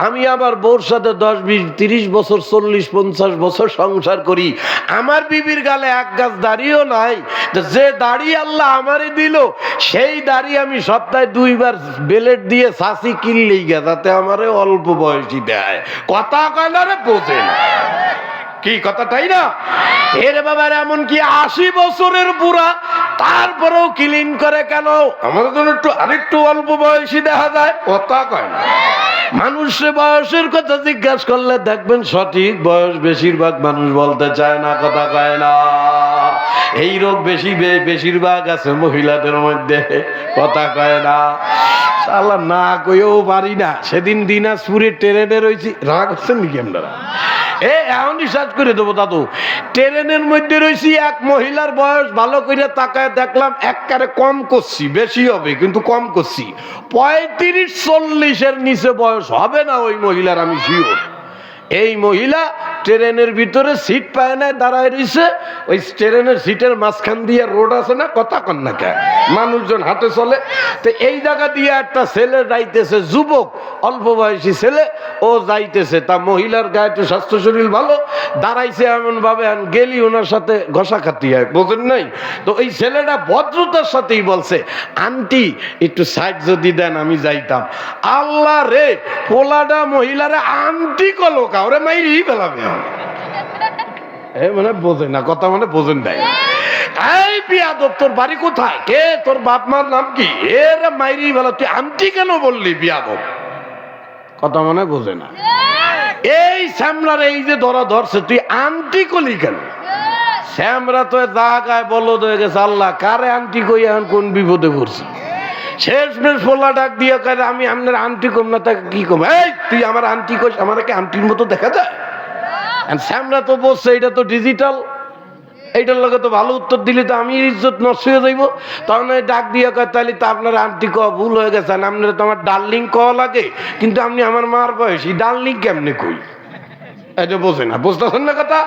আমি আবার বউর সাথে 10, 20, 30 বছর, 40, 50 বছর সংসার করি, আমার বিবির গালে এক গাছ দাড়িও নাই। যে দাড়ি আল্লাহ আমারে দিল, সেই দাড়ি আমি সপ্তাহে 2 বার বেলেট দিয়ে ছাসি কিনলেই গে, যাতে আমারে অল্প বয়সী দেয়। কথা কয় না রে, বোঝে না কি কথাটাই না। এর বাবার এমন কি 80 বছরের বুড়া, তারপরেও ক্লিন করে কেন? আমার জন্য একটু আরেকটু অল্প বয়সী দেখা যায়, কথা কয় না। মানুষের বয়সের কথা জিজ্ঞাসা করলে দেখবেন সঠিক বয়স বেশিরভাগ মানুষ বলতে চায় না, কথা কয় না। এই রোগ বেশিরভাগ আছে মহিলাদের মধ্যে, কথা কয় না। শালা না কইও পারি না। সেদিন দিনাজপুরে ট্রেনে রয়েছি, রাগ হচ্ছেন নাকি আপনারা? এখনই সার্চ করে দেবো দাদু। ট্রেনের মধ্যে রয়েছি, এক মহিলার বয়স ভালো করে তাকায় দেখলাম একবারে কম করছি, বেশি হবে কিন্তু কম করছি, 35-40-এর নিচে বয়স হবে না ওই মহিলার, আমি শিওর। এই মহিলা ট্রেনের ভিতরে সিট পায় না, দাঁড়ায় রয়েছে। ওই ট্রেনের সিটের মাঝখান দিয়ে রোড আছে না, কথা কন না কে, মানুষজন হাতে চলে। তো এই জায়গা দিয়ে একটা ছেলে যাইতেছে, যুবক অল্প বয়সী ছেলে, ও যাইতেছে। তা মহিলার গায়ে একটু স্বাস্থ্য শরীর ভালো, দাঁড়াইছে এমন ভাবে গেলি ওনার সাথে ঘষা খাতি হয়, বোঝেন নাই? তো এই ছেলেটা ভদ্রতার সাথেই বলছে, আন্টি একটু সাইড যদি দেন আমি যাইতাম। আল্লাহ রে, পোলাডা মহিলারে আন্টি কলো, কাউরে মাইরি ফেলাবে। মানে বোঝে না কথা, মানে বোঝেন নাই। এই বিয়াদব, তোর বাড়ি কোথায়, কে তোর বাপ মার নাম কি? এর মাইরি ফেলা, তুই আন্টি কেন বললি? বিয়াদব, কথা মানে বোঝে না। এই শ্যামলার এই যে ধরছে, তুই আন্টি কলি কেন? শ্যামরা তো জায়গায় বলদ হয়ে গেছে, আল্লাহ কারে আন্টি কই এখন কোন বিপদে পড়ছে। শেষমেশ পোলা ডাক দিয়ে কয়, আমি আপনার আন্টি কম না, তাকে কি কম? এই তুই আমার আন্টি কইস, আমার কি আন্টির মতো দেখা যায়? শ্যামরা তো বলছে এটা তো ডিজিটাল, এইটার লগে তো ভালো উত্তর দিলে তো আমি ইজ্জত নষ্ট হয়ে যাইব। তখন ডাক দিয়ে কয়, তাহলে তো আপনার আন্টি কওয়া ভুল হয়ে গেছে, আপনার তো আমার ডার্লিং কওয়া লাগে, কিন্তু আপনি আমার মার বয়সী, ডার্লিং কেমনে কই? এটা বোঝে না, বুঝতেছেন না কথা?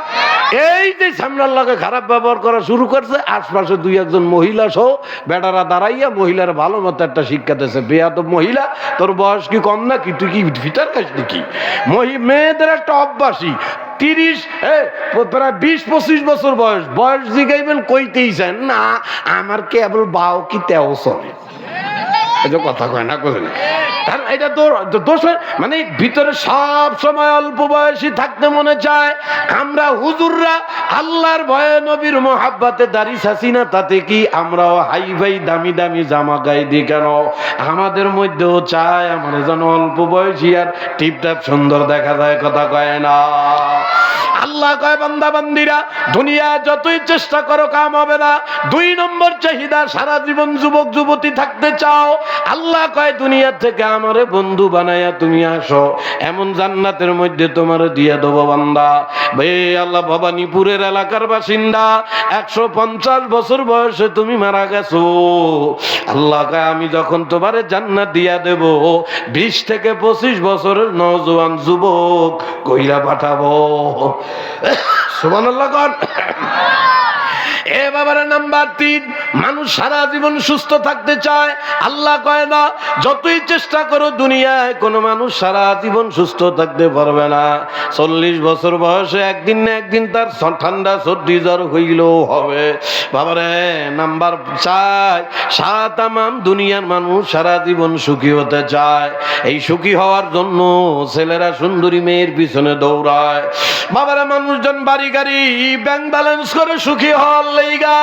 এই যে সামনের লগে খারাপ ব্যবহার করা শুরু করছে, আশপাশে 2-1 মহিলা সহ বেটারা দাঁড়াইয়া মহিলার ভালো মতো একটা শিক্ষা দিয়েছে। বেয়াদব মহিলা, তোর বয়স কি কম না কি? তুই কি ভিতর খাস নাকি? মেয়েদের একটা অভ্যাসই 30, প্রায় 20-25 বছর বয়স জিগাইবেন, কইতেই চান না আমার কেবল বাও কি তেও চলে, এটা কথা কয় না, কোথায় না। এটা দোষ, মানে ভিতরে সব সময় অল্প বয়সী থাকতে মনে চায়। আমরা হুজুররা আল্লাহর ভয়ে নবীর মোহাব্বতে দাড়ি ছাসি না, তাতে কি আমরাও হাই ভাই দামি দামি জামা গায়ে দিই কেন? আমাদের মধ্যেও চায় আমার যেন অল্প বয়সী আর টিপটাপ সুন্দর দেখা যায়, কথা কয় না। আল্লাহ কয়, বান্দা বান্দিরা দুনিয়া যতই চেষ্টা করো কাম হবে না। 2 নম্বর চাহিদা, সারা জীবন যুবক যুবতী থাকতে চাও। আল্লাহ কয়, দুনিয়া থেকে আমারে বন্ধু বানায়া তুমি আসো, এমন জান্নাতের মধ্যে তোমার দিয়ে দেবো বান্দা। বে আল্লাহ, ভবানীপুরের এলাকার বাসিন্দা, 150 বছর বয়সে তুমি মারা গেছো। আল্লাহ কয়, আমি যখন তোমারে জান্নাত দিয়া দেব, 20 থেকে 25 বছরের নওজোয়ান যুবক কইরা পাঠাবো। সুবহানাল্লাহ। এ বাবারা, নাম্বার 3, মানুষ সারা জীবন সুস্থ থাকতে চায়। আল্লাহ কয় না যতই চেষ্টা করো দুনিয়ায় কোনো মানুষ সারা জীবন সুস্থ থাকতে পারবে না। 40 বছর বয়সে একদিন না একদিন তার ঠান্ডা সর্দি জ্বর হইলেও হবে। বাবারে, নাম্বার 4, সারা তামাম দুনিয়ার মানুষ সারা জীবন সুখী হতে চায়। এই সুখী হওয়ার জন্য ছেলেরা সুন্দরী মেয়ের পিছনে দৌড়ায়। বাবারা, মানুষজন বাড়ি গাড়ি ব্যাংক ব্যালেন্স করে সুখী হওয়ার লাইগা।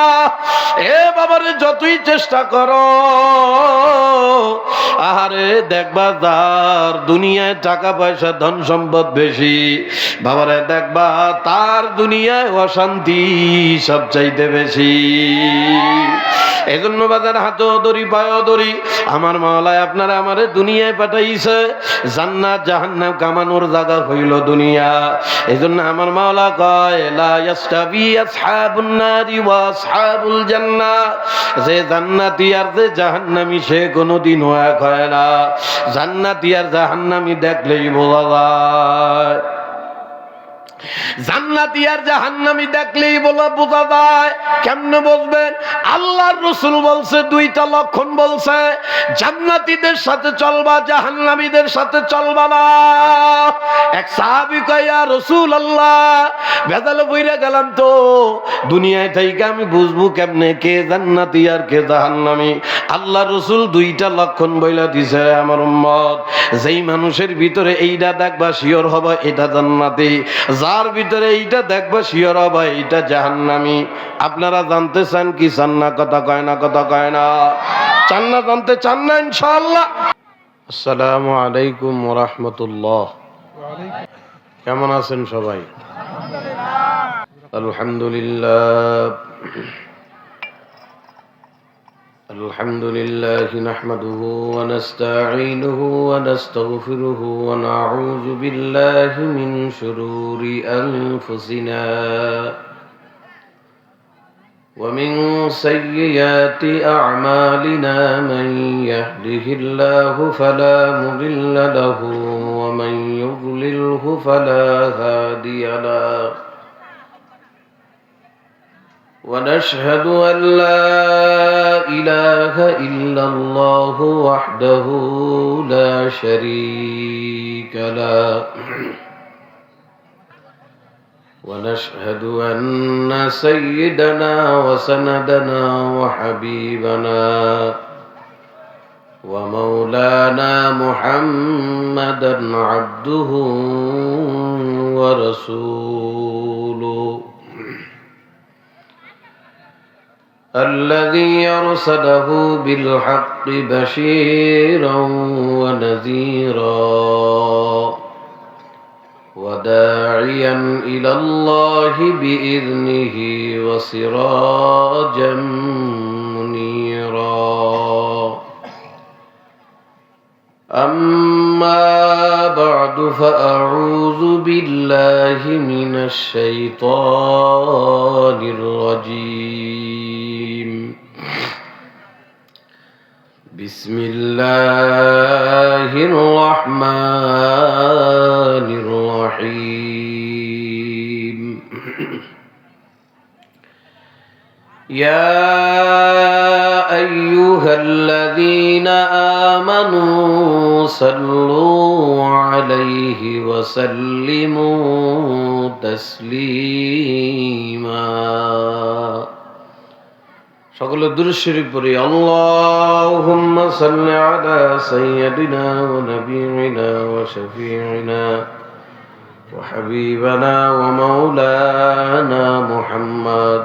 এ বাবারে, যতই চেষ্টা করো, আহারে দেখবা যার দুনিয়ায় টাকা পয়সা ধন সম্পদ বেশি, বাবারে দেখবা তার দুনিয়ায় অশান্তি সবচাইতে বেশি। এজন্য বাজার হাতেও দড়ি পায়েও দড়ি, আমার মাওলায় আপনারা আমারে দুনিয়ায় পাঠাইছে, জান্নাত জাহান্নাম কামানোর জায়গা হইল দুনিয়া। এজন্য আমার মাওলা কয় লা ইয়াসতাবি আসহাবুন নারি ওয়া আসহাবুল জান্নাহ, যে জান্নাতি আর যে জাহান্নামী সে কোনোদিনও এক হয় না। জান্নাতি আর জাহান্নামী দেখলেই বোঝা যায়, জান্নাতি আর জাহান্নামী দেখলেই বোঝা যায়। কেমনে বুঝবেন? আল্লাহর রাসূল বলছে, 2টা লক্ষণ বলছে, জান্নাতীদের সাথে চলবা, জাহান্নামীদের সাথে চলবা না। এক সাহাবী কয়, ইয়া রাসূলুল্লাহ, ভেজালে পইরা গেলাম তো, দুনিয়ায় থেকে আমি বুঝবো কেমনে কে জান্নাতি আর কে জাহান্নামী? আল্লাহর রাসূল 2টা লক্ষণ বইলা দিছে, আমার উম্মত, যেই মানুষের ভিতরে এইটা দেখবা শিওর হবে এটা জান্নাতি, যার ভিতরে এইটা দেখবা শিওর হবে এটা জাহান্নামী। আপনারা জানতে চান কি চান না? কথা কয় না, কথা কয় না? চান না? জানতে চান না? ইনশাআল্লাহ। আসসালামু আলাইকুম ওয়া রাহমাতুল্লাহ। কেমন আছেন সবাই? আলহামদুলিল্লাহ। আলহামদুলিল্লাহ নাহমাদুহু ওয়া নাস্তাঈনুহু ওয়া নাস্তাগফিরুহু ওয়া নাউযু বিল্লাহি মিন শুরুরি আনফুসিনা ওয়া মিন সাইয়্যাতি আ'মালিনা মান ইয়াহদিহিল্লাহু ফালা মুদিল্লা লাহু ওয়া মান ইউদ্লিলহু ফালা হাদিয়া লাহু। ونشهد أن لا إله إلا الله وحده لا شريك له ونشهد أن سيدنا وسندنا وحبيبنا ومولانا محمدا عبده ورسوله الذي أرسله بالحق بشيرا ونذيرا وداعيا إلى الله بإذنه وسراجا منيرا. أما بعد فأعوذ بالله من الشيطان الرجيم. بسم الله الرحمن الرحيم. يا أيها الذين آمنوا صلوا عليه وسلموا تسليما. সকলে দুরূদ শরীফ পড়ি। আল্লাহুম্মা সাল্লি আলা সাইয়্যিদিনা ওয়া নাবিয়িনা ওয়া শাফিঈনা ওয়া হাবিবানা ওয়া মাওলানা মুহাম্মদ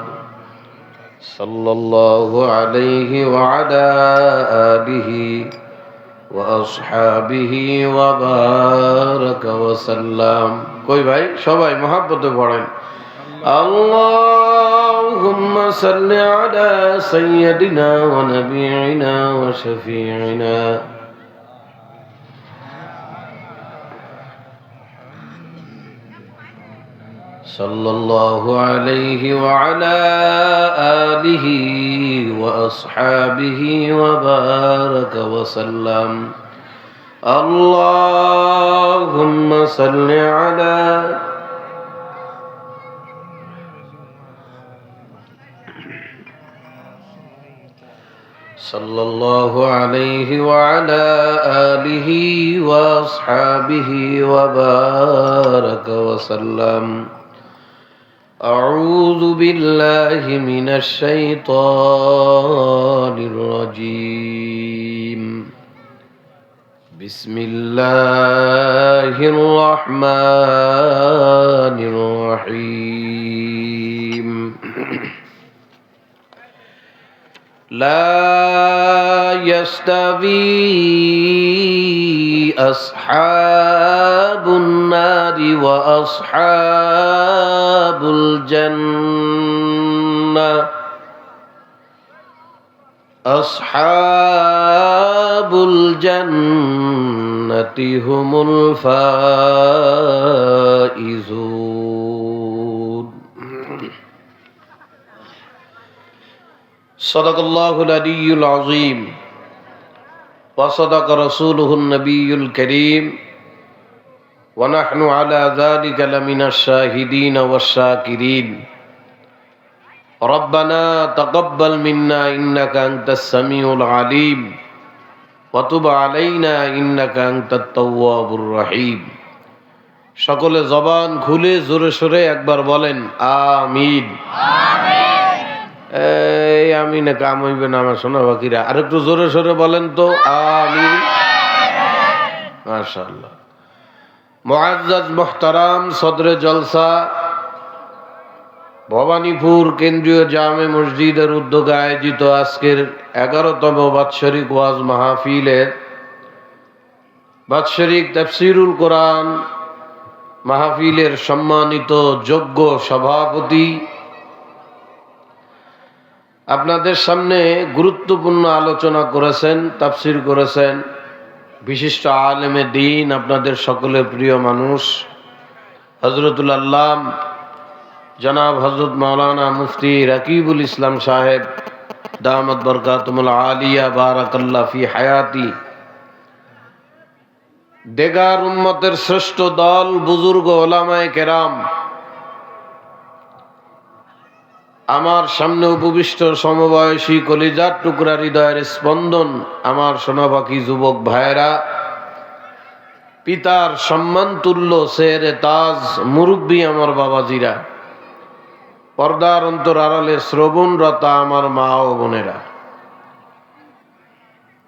সাল্লাল্লাহু আলাইহি ওয়া আলা আলিহি ওয়া আসহাবিহি ওয়া বারাকা ওয়া সাল্লাম। কই ভাই সবাই মহব্বতে পড়েন। اللهم صل على سيدنا ونبينا وشفيعنا صلى الله عليه وعلى آله وأصحابه وبارك وسلم. اللهم صل على صلى الله عليه وعلى آله وأصحابه وبارك وسلم. أعوذ بالله من الشيطان الرجيم. بسم الله الرحمن الرحيم. لا يستوي أصحاب النار وأصحاب الجنة. أصحاب الجنة هم الفائزون. صدق الله العلي العظيم وصدق رسوله النبي الكريم ونحن على ذلك لمن الشاهدين والشاكرين. ربنا تقبل منا إنك أنت السميع العليم وتب علينا إنك أنت التواب الرحيم. সকলে জবান খুলে জোরে সোরে একবার বলেন আমিন। এই আমিনে কাম হইবে না আমার সোনা বাকিরা, আর একটু জোরে সোরে বলেন তো আমিন। মাশাআল্লাহ। মুআজ্জাজ মুহতারাম সদরে জলসা ভবানীপুর কেন্দ্রীয় জামে মসজিদের উদ্যোগে আয়োজিত আজকের 11তম বাৎসরিক ওয়াজ মাহফিলের বাৎসরিক তাফসীরুল কোরআন মাহফিলের সম্মানিত যোগ্য সভাপতি, আপনাদের সামনে গুরুত্বপূর্ণ আলোচনা করেছেন, তাফসীর করেছেন বিশিষ্ট আলেমে দ্বীন, আপনাদের সকলের প্রিয় মানুষ হযরতুল আল্লাম জনাব হযরত মাওলানা মুফতি রাকিবুল ইসলাম সাহেব দামাত বরকাতুল আলিয়া বারাকাল্লাহ ফি হায়াতি। দেগার উম্মতের শ্রেষ্ঠ দল, বুজুর্গ ওলামায়ে কেরাম, আমার সামনে উপবিষ্ট সমবয়সী কলিজার টুকরা হৃদয়ের স্পন্দন আমার সোনাবাকি যুবক ভাইয়েরা, পিতার সম্মান তুল্য শেরে তাজ মুরব্বী আমার বাবাজিরা, পর্দার অন্তর আড়ালে শ্রবণরতা আমার মা ও বোনেরা,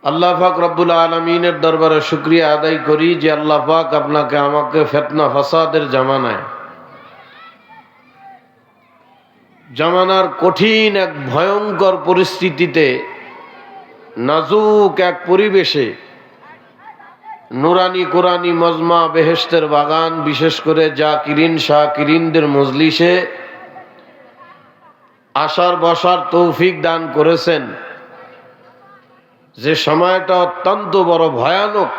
আল্লাহ পাক রব্বুল আলামিনের দরবারে শুকরিয়া আদায় করি যে আল্লাহ পাক আপনাকে আমাকে ফিতনা ফাসাদের জামানার কঠিন এক ভয়ঙ্কর পরিস্থিতিতে, নাজুক এক পরিবেশে, নুরানি কোরআনি মজমা বেহেশতের বাগান, বিশেষ করে জাকিরিন শাকিরিনদের মজলিসে আসার বসার তৌফিক দান করেছেন। যে সময়টা অত্যন্ত বড় ভয়ানক,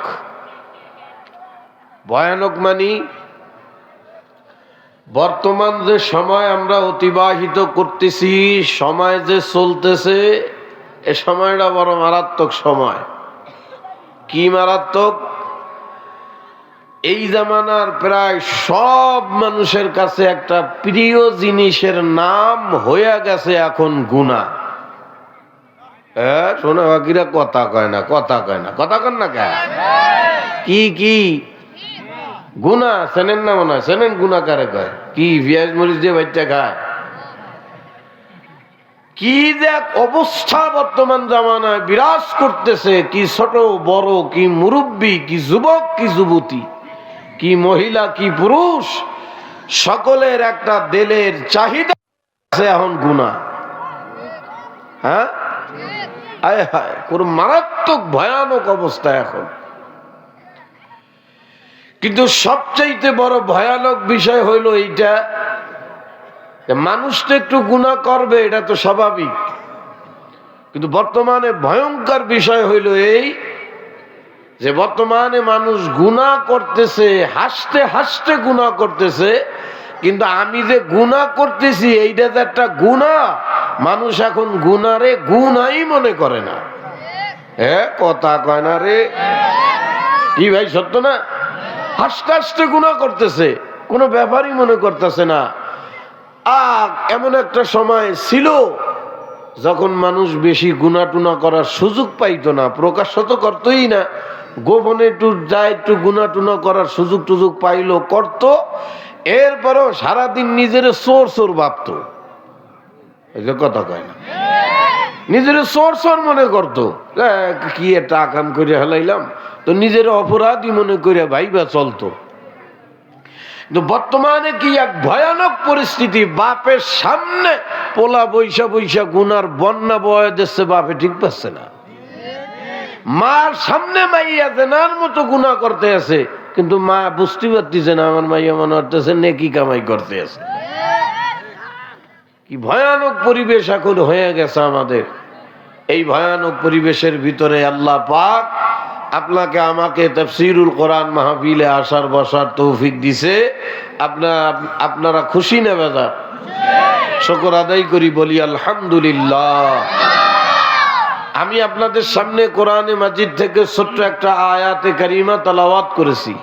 ভয়ানক মানি বর্তমান যে সময় আমরা অতিবাহিত করতেছি, সময় যে চলতেছে, এ সময়টা বড় মারাত্মক সময়। কি মারাত্মক? এই জামানার প্রায় সব মানুষের কাছে একটা প্রিয় জিনিসের নাম হয়ে গেছে এখন গুনাহ। শোনা বাকিরা কথা কয় না, কথা কয় না, কথা কন না কে? কি কি গুনাহ চেনেন না? মনে হয় চেনেন। গুনাহ কারে কয়? কি পেঁয়াজ মরিচ দিয়ে বাচ্চা খায়? কি যে অবস্থা বর্তমান জামানায় বিরাজ করতেছে, কি ছোট বড়, কি মুরব্বী, কি যুবক, কি যুবতী, কি মহিলা, কি পুরুষ, সকলের একটা দিলের চাহিদা আছে এখন গুনাহ। হ্যাঁ, হায় হায়, কোন মারাত্মক ভয়ানক অবস্থা এখন। কিন্তু সবচাইতে বড় ভয়ানক বিষয় হইল এইটা, মানুষ তো একটু গুনাহ করবে, এটা তো স্বাভাবিক। কিন্তু বর্তমানে ভয়ঙ্কর বিষয় হইল এই যে বর্তমানে মানুষ গুনাহ করতেছে, হাসতে হাসতে গুনাহ করতেছে, কিন্তু আমি যে গুনাহ করতেছি এইটা যে একটা গুনাহ, মানুষ এখন গুনারে গুনাহই মনে করে না। কথা কয় না রে, কি ভাই সত্য না? হাসতে হাসতে গুনাহ করতেছে, কোনো ব্যাপারই মনে করতেছে না। এমন একটা সময় ছিল যখন মানুষ বেশি গুনাটুনা করার সুযোগ পাইতো না, প্রকাশ্য তো করতোই না, গোপনে একটু যায় একটু গুনাটুনা করার সুযোগ টুযোগ পাইলো করতো, এরপরেও সারাদিন নিজের চোর চোর ভাবতো। এই যে কথা কয় না, নিজের চোর চোর মনে করতো, কি একটা আকাম করে হেলাইলাম, তো নিজের অপরাধী মনে করে ভাইবা চলতো। কিন্তু বর্তমানে কি এক ভয়ানক পরিস্থিতি, বাপের সামনে পোলা বৈশা বৈশা গুনার বন্যা বয়ে দিচ্ছে, বাপে ঠিক পাচ্ছে না। মার সামনে মাইয়া জেনার মতো গুনাহ করতে আছে, কিন্তু মা বুঝতে পারতেছে না আমার মাইয়া মনে হচ্ছে নেকি কামাই করতে আছে। কি ভয়ানক পরিবেশ এখন হয়ে গেছে আমাদের। এই ভয়ানক পরিবেশের ভিতরে আল্লাহ পাক আপনাকে আমাকে তাফসীরুল কোরআন মাহফিলে আসার বসার তৌফিক দিছে। আপনারা খুশি না বেজার? শুকর আদায় করি, বলি আলহামদুলিল্লাহ। আমি আপনাদের সামনে কোরআনে মাজিদ থেকে ছোট্ট একটা আয়াতে কারিমা তেলাওয়াত করেছি।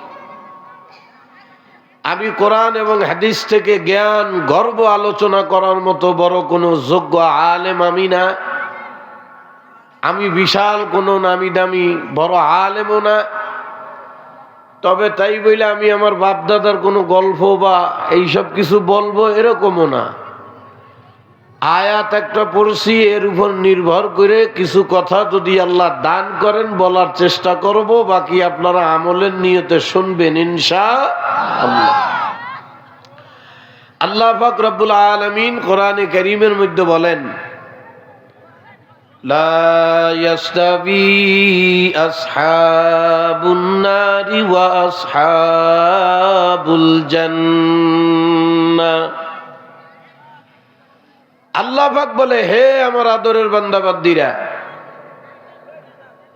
আমি কোরআন এবং হাদিস থেকে জ্ঞান গর্ব আলোচনা করার মতো বড় কোনো যোগ্য আলেম আমি না, আমি বিশাল কোনো নামি দামি বড় আলেমও না। তবে তাই বলে আমি আমার বাপ দাদার কোনো গল্প বা এইসব কিছু বলবো এরকমও না। আয়াত একটা পড়ছি, এর উপর নির্ভর করে কিছু কথা যদি আল্লাহ দান করেন বলার চেষ্টা করব, বাকি আপনারা আমলের নিয়তে শুনবেন ইনশাআল্লাহ। আল্লাহ পাক রব্বুল আলামিন কোরআনে কারীমের মধ্যে বলেন, লা ইয়াস্তাবি আসহাবুন নারি ওয়া আসহাবুল জান্নাহ। আল্লাহ পাক বলে, হে আমার আদরের বান্দা বান্দিরা,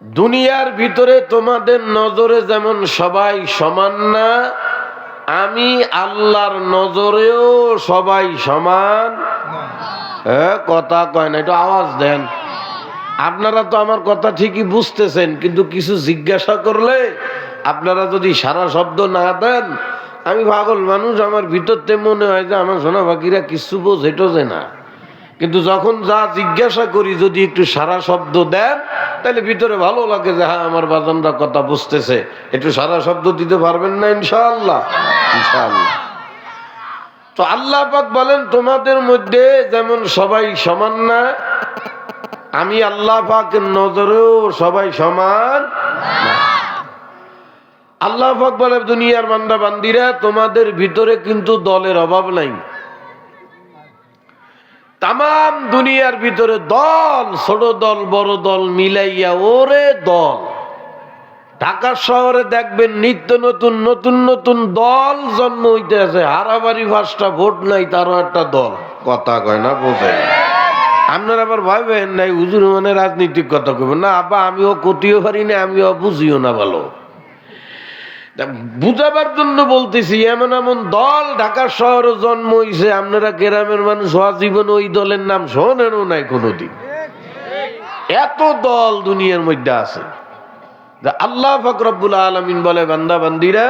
দুনিয়ার ভিতরে তোমাদের নজরে যেমন সবাই সমান না, আমি আল্লাহর নজরেও সবাই সমান। কথা কয় না, একটু আওয়াজ দেন। আপনারা তো আমার কথা ঠিকই বুঝতেছেন, কিন্তু কিছু জিজ্ঞাসা করলে আপনারা যদি সারা শব্দ না দেন, আমি পাগল মানুষ, আমার ভিতরতে মনে হয় যে আমার সোনা বাকিরা কিছু বোঝেটো না। কিন্তু যখন যা জিজ্ঞাসা করি যদি একটু সারা শব্দ দেন, তাহলে ভিতরে ভালো লাগে যে হ্যাঁ আমার বাজানরা কথা বুঝতেছে। একটু সারা শব্দ দিতে পারবেন না ইনশাআল্লাহ? ইনশাআল্লাহ। তো আল্লাহ পাক বলেন, তোমাদের মধ্যে যেমন সবাই সমান না, আমি আল্লাহ পাকের নজরেও সবাই সমান না। আল্লাহ পাক বলে, দুনিয়ার বান্দা বান্দিরা, তোমাদের ভিতরে কিন্তু দলের অভাব নাই। তাম দুনিয়ার ভিতরে দল, ছোট দল বড় দল মিলাইয়া ওরে দল। ঢাকা শহরে দেখবেন নিত্য নতুন নতুন নতুন দল জন্ম হইতে আছে। হারাবাড়ি 5টা ভোট নাই, তারও একটা দল। কথা কয় না, বোঝে। আপনারা আবার ভাবেন নাই হুজুর মানে রাজনীতিক কথা কইবেন না। আব্বা আমিও কতিও পারি না, আমিও বুঝিও না ভালো। বুঝাবার জন্য বলতেছি, এমন এমন দল ঢাকা শহরে জন্ম হইছে, আপনারা গ্রামের মানুষ জীবন ওই দলের নাম শোনেনও নাই কোনোদিন। এত দল দুনিয়ার মধ্যে আছে। আল্লাহ পাক রব্বুল আলামিন বলে, বান্দা বান্দিরা,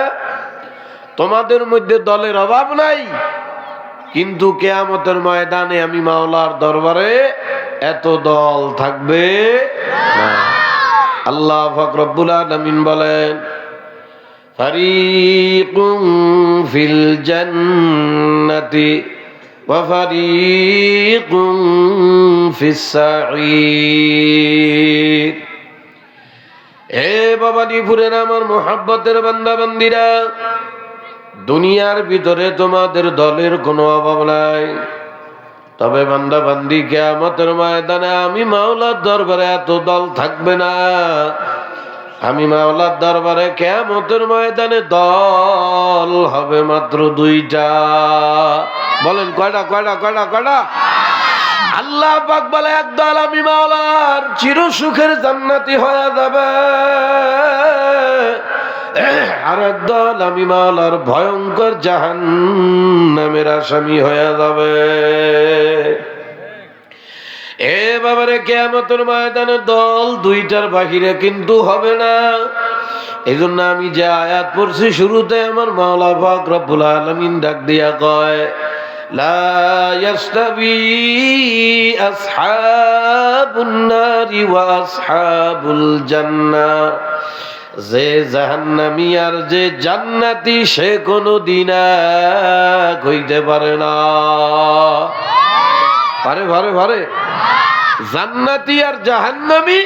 তোমাদের মধ্যে দলের অভাব নাই, কিন্তু কিয়ামতের ময়দানে আমি মাওলার দরবারে এত দল থাকবে না। আল্লাহ পাক রব্বুল আলামিন বলেন, ফারিকুম ফিল জান্নাতি ওয়া ফারিকুম ফিস সাঈর। হে ভবানীপুরের আমার মুহাব্বতের বান্দা বান্দিরা, দুনিয়ার ভিতরে তোমাদের দলের কোনো অভাব নাই, তবে বান্দা বান্দি কিয়ামতের ময়দানে আমি মাওলার দরবারে এত দল থাকবে না। আমি মাওলার দরবারে কিয়ামতের ময়দানে দল হবে মাত্র 2টা। বলেন কয়টা? কয়টা? কয়টা? কয়টা? আল্লাহ পাক বলে, একদল আমি মাওলার চির সুখের জান্নাতি হয়ে যাবে, আর একদল আমি মাওলার ভয়ঙ্কর জাহান্নামের আসামি হয়ে যাবে। এ বাবারে, কিয়ামতের ময়দানে দল 2টার বাহিরে কিন্তু হবে না। এই জন্য আমি যে আয়াত পড়ছি শুরুতে, আমার মাওলা পাক রব্বুল আলামিন ডাক দিয়া কয়, লা ইয়াস্তাবি আসহাবুন নারি ওয়া আসহাবুল জান্নাহ, যে জাহান্নামী আর যে জান্নাতি সে কোনদিন এক হইতে পারে না। পারে পারে পারে জান্নাতি আর জাহান্নামী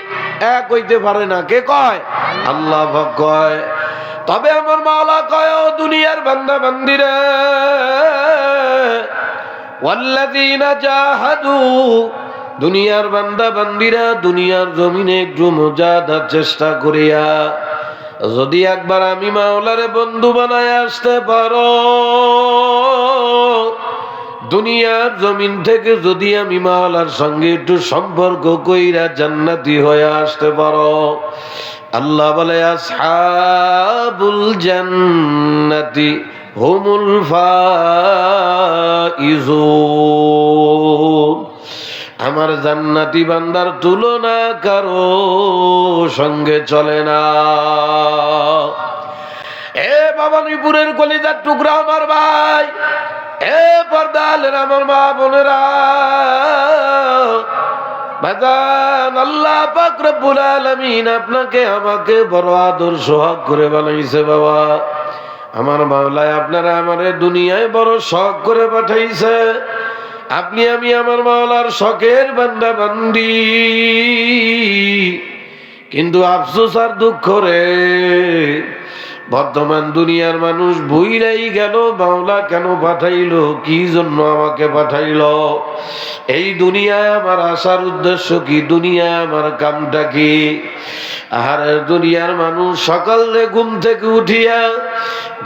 এক হইতে পারে না। কে কয়? আল্লাহ পাক কয়। তবে আমার মাওলা কয়, ও দুনিয়ার বান্দা বান্দিরা, ওয়াল্লাযীনা জাহাদু, দুনিয়ার বান্দা বান্দিরা দুনিয়ার জমিনে একটু মুজাহাদার চেষ্টা করিয়া যদি একবার আমি মাওলারে বন্ধু বানায় আসতে পারো, দুনিয়ার জমিন থেকে যদি আমি মাওলার সঙ্গে একটু সম্পর্ক কইরা জান্নাতি হয়ে আসতে পারো, আল্লাহ বলে আসহাবুল জান্নাতি হুমুল ফাইজুন, আমার জান্নাতি বান্দার তুলনা কারো সঙ্গে চলে না। এ ভবানীপুরের কলিজার টুকরা আমার ভাই, এ পর্দালের আমার মা বোনেরা, বাজান, আল্লাহ পাক রব্বুল আলামিন আপনাকে আমাকে বড় আদর সোহাগ করে বানাইছে বাবা। আমার মাওলায় আপনারা আমারে দুনিয়ায় বড় শখ করে পাঠাইছে। আপনি আমি আমার মাওলার শখের বান্দা বান্দি, কিন্তু আফসোস আর দুঃখ রে, বর্তমান দুনিয়ার মানুষ ভুইলাই গেল মাওলা কেন পাঠাইলো, কি জন্য আমাকে পাঠাইলো, এই দুনিয়ায় আমার আসার উদ্দেশ্য কি, দুনিয়ায় আমার কামটা কি। আর দুনিয়ার মানুষ সকালে ঘুম থেকে উঠিয়া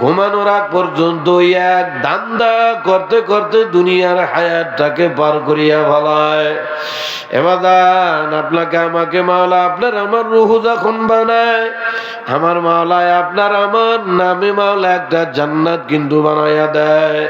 ঘুমানোর আগ পর্যন্ত এক ধান্দা করতে করতে দুনিয়ার হায়াতটাকে পার করিয়া ফেলায়। এবাদান, আপনাকে আমাকে মাওলা আপনার আমার রূহ যখন বানায়, আমার মাওলায় আপনার আমার নামে মাওলা একটা জান্নাত কিন্তু বানাইয়া দেয়।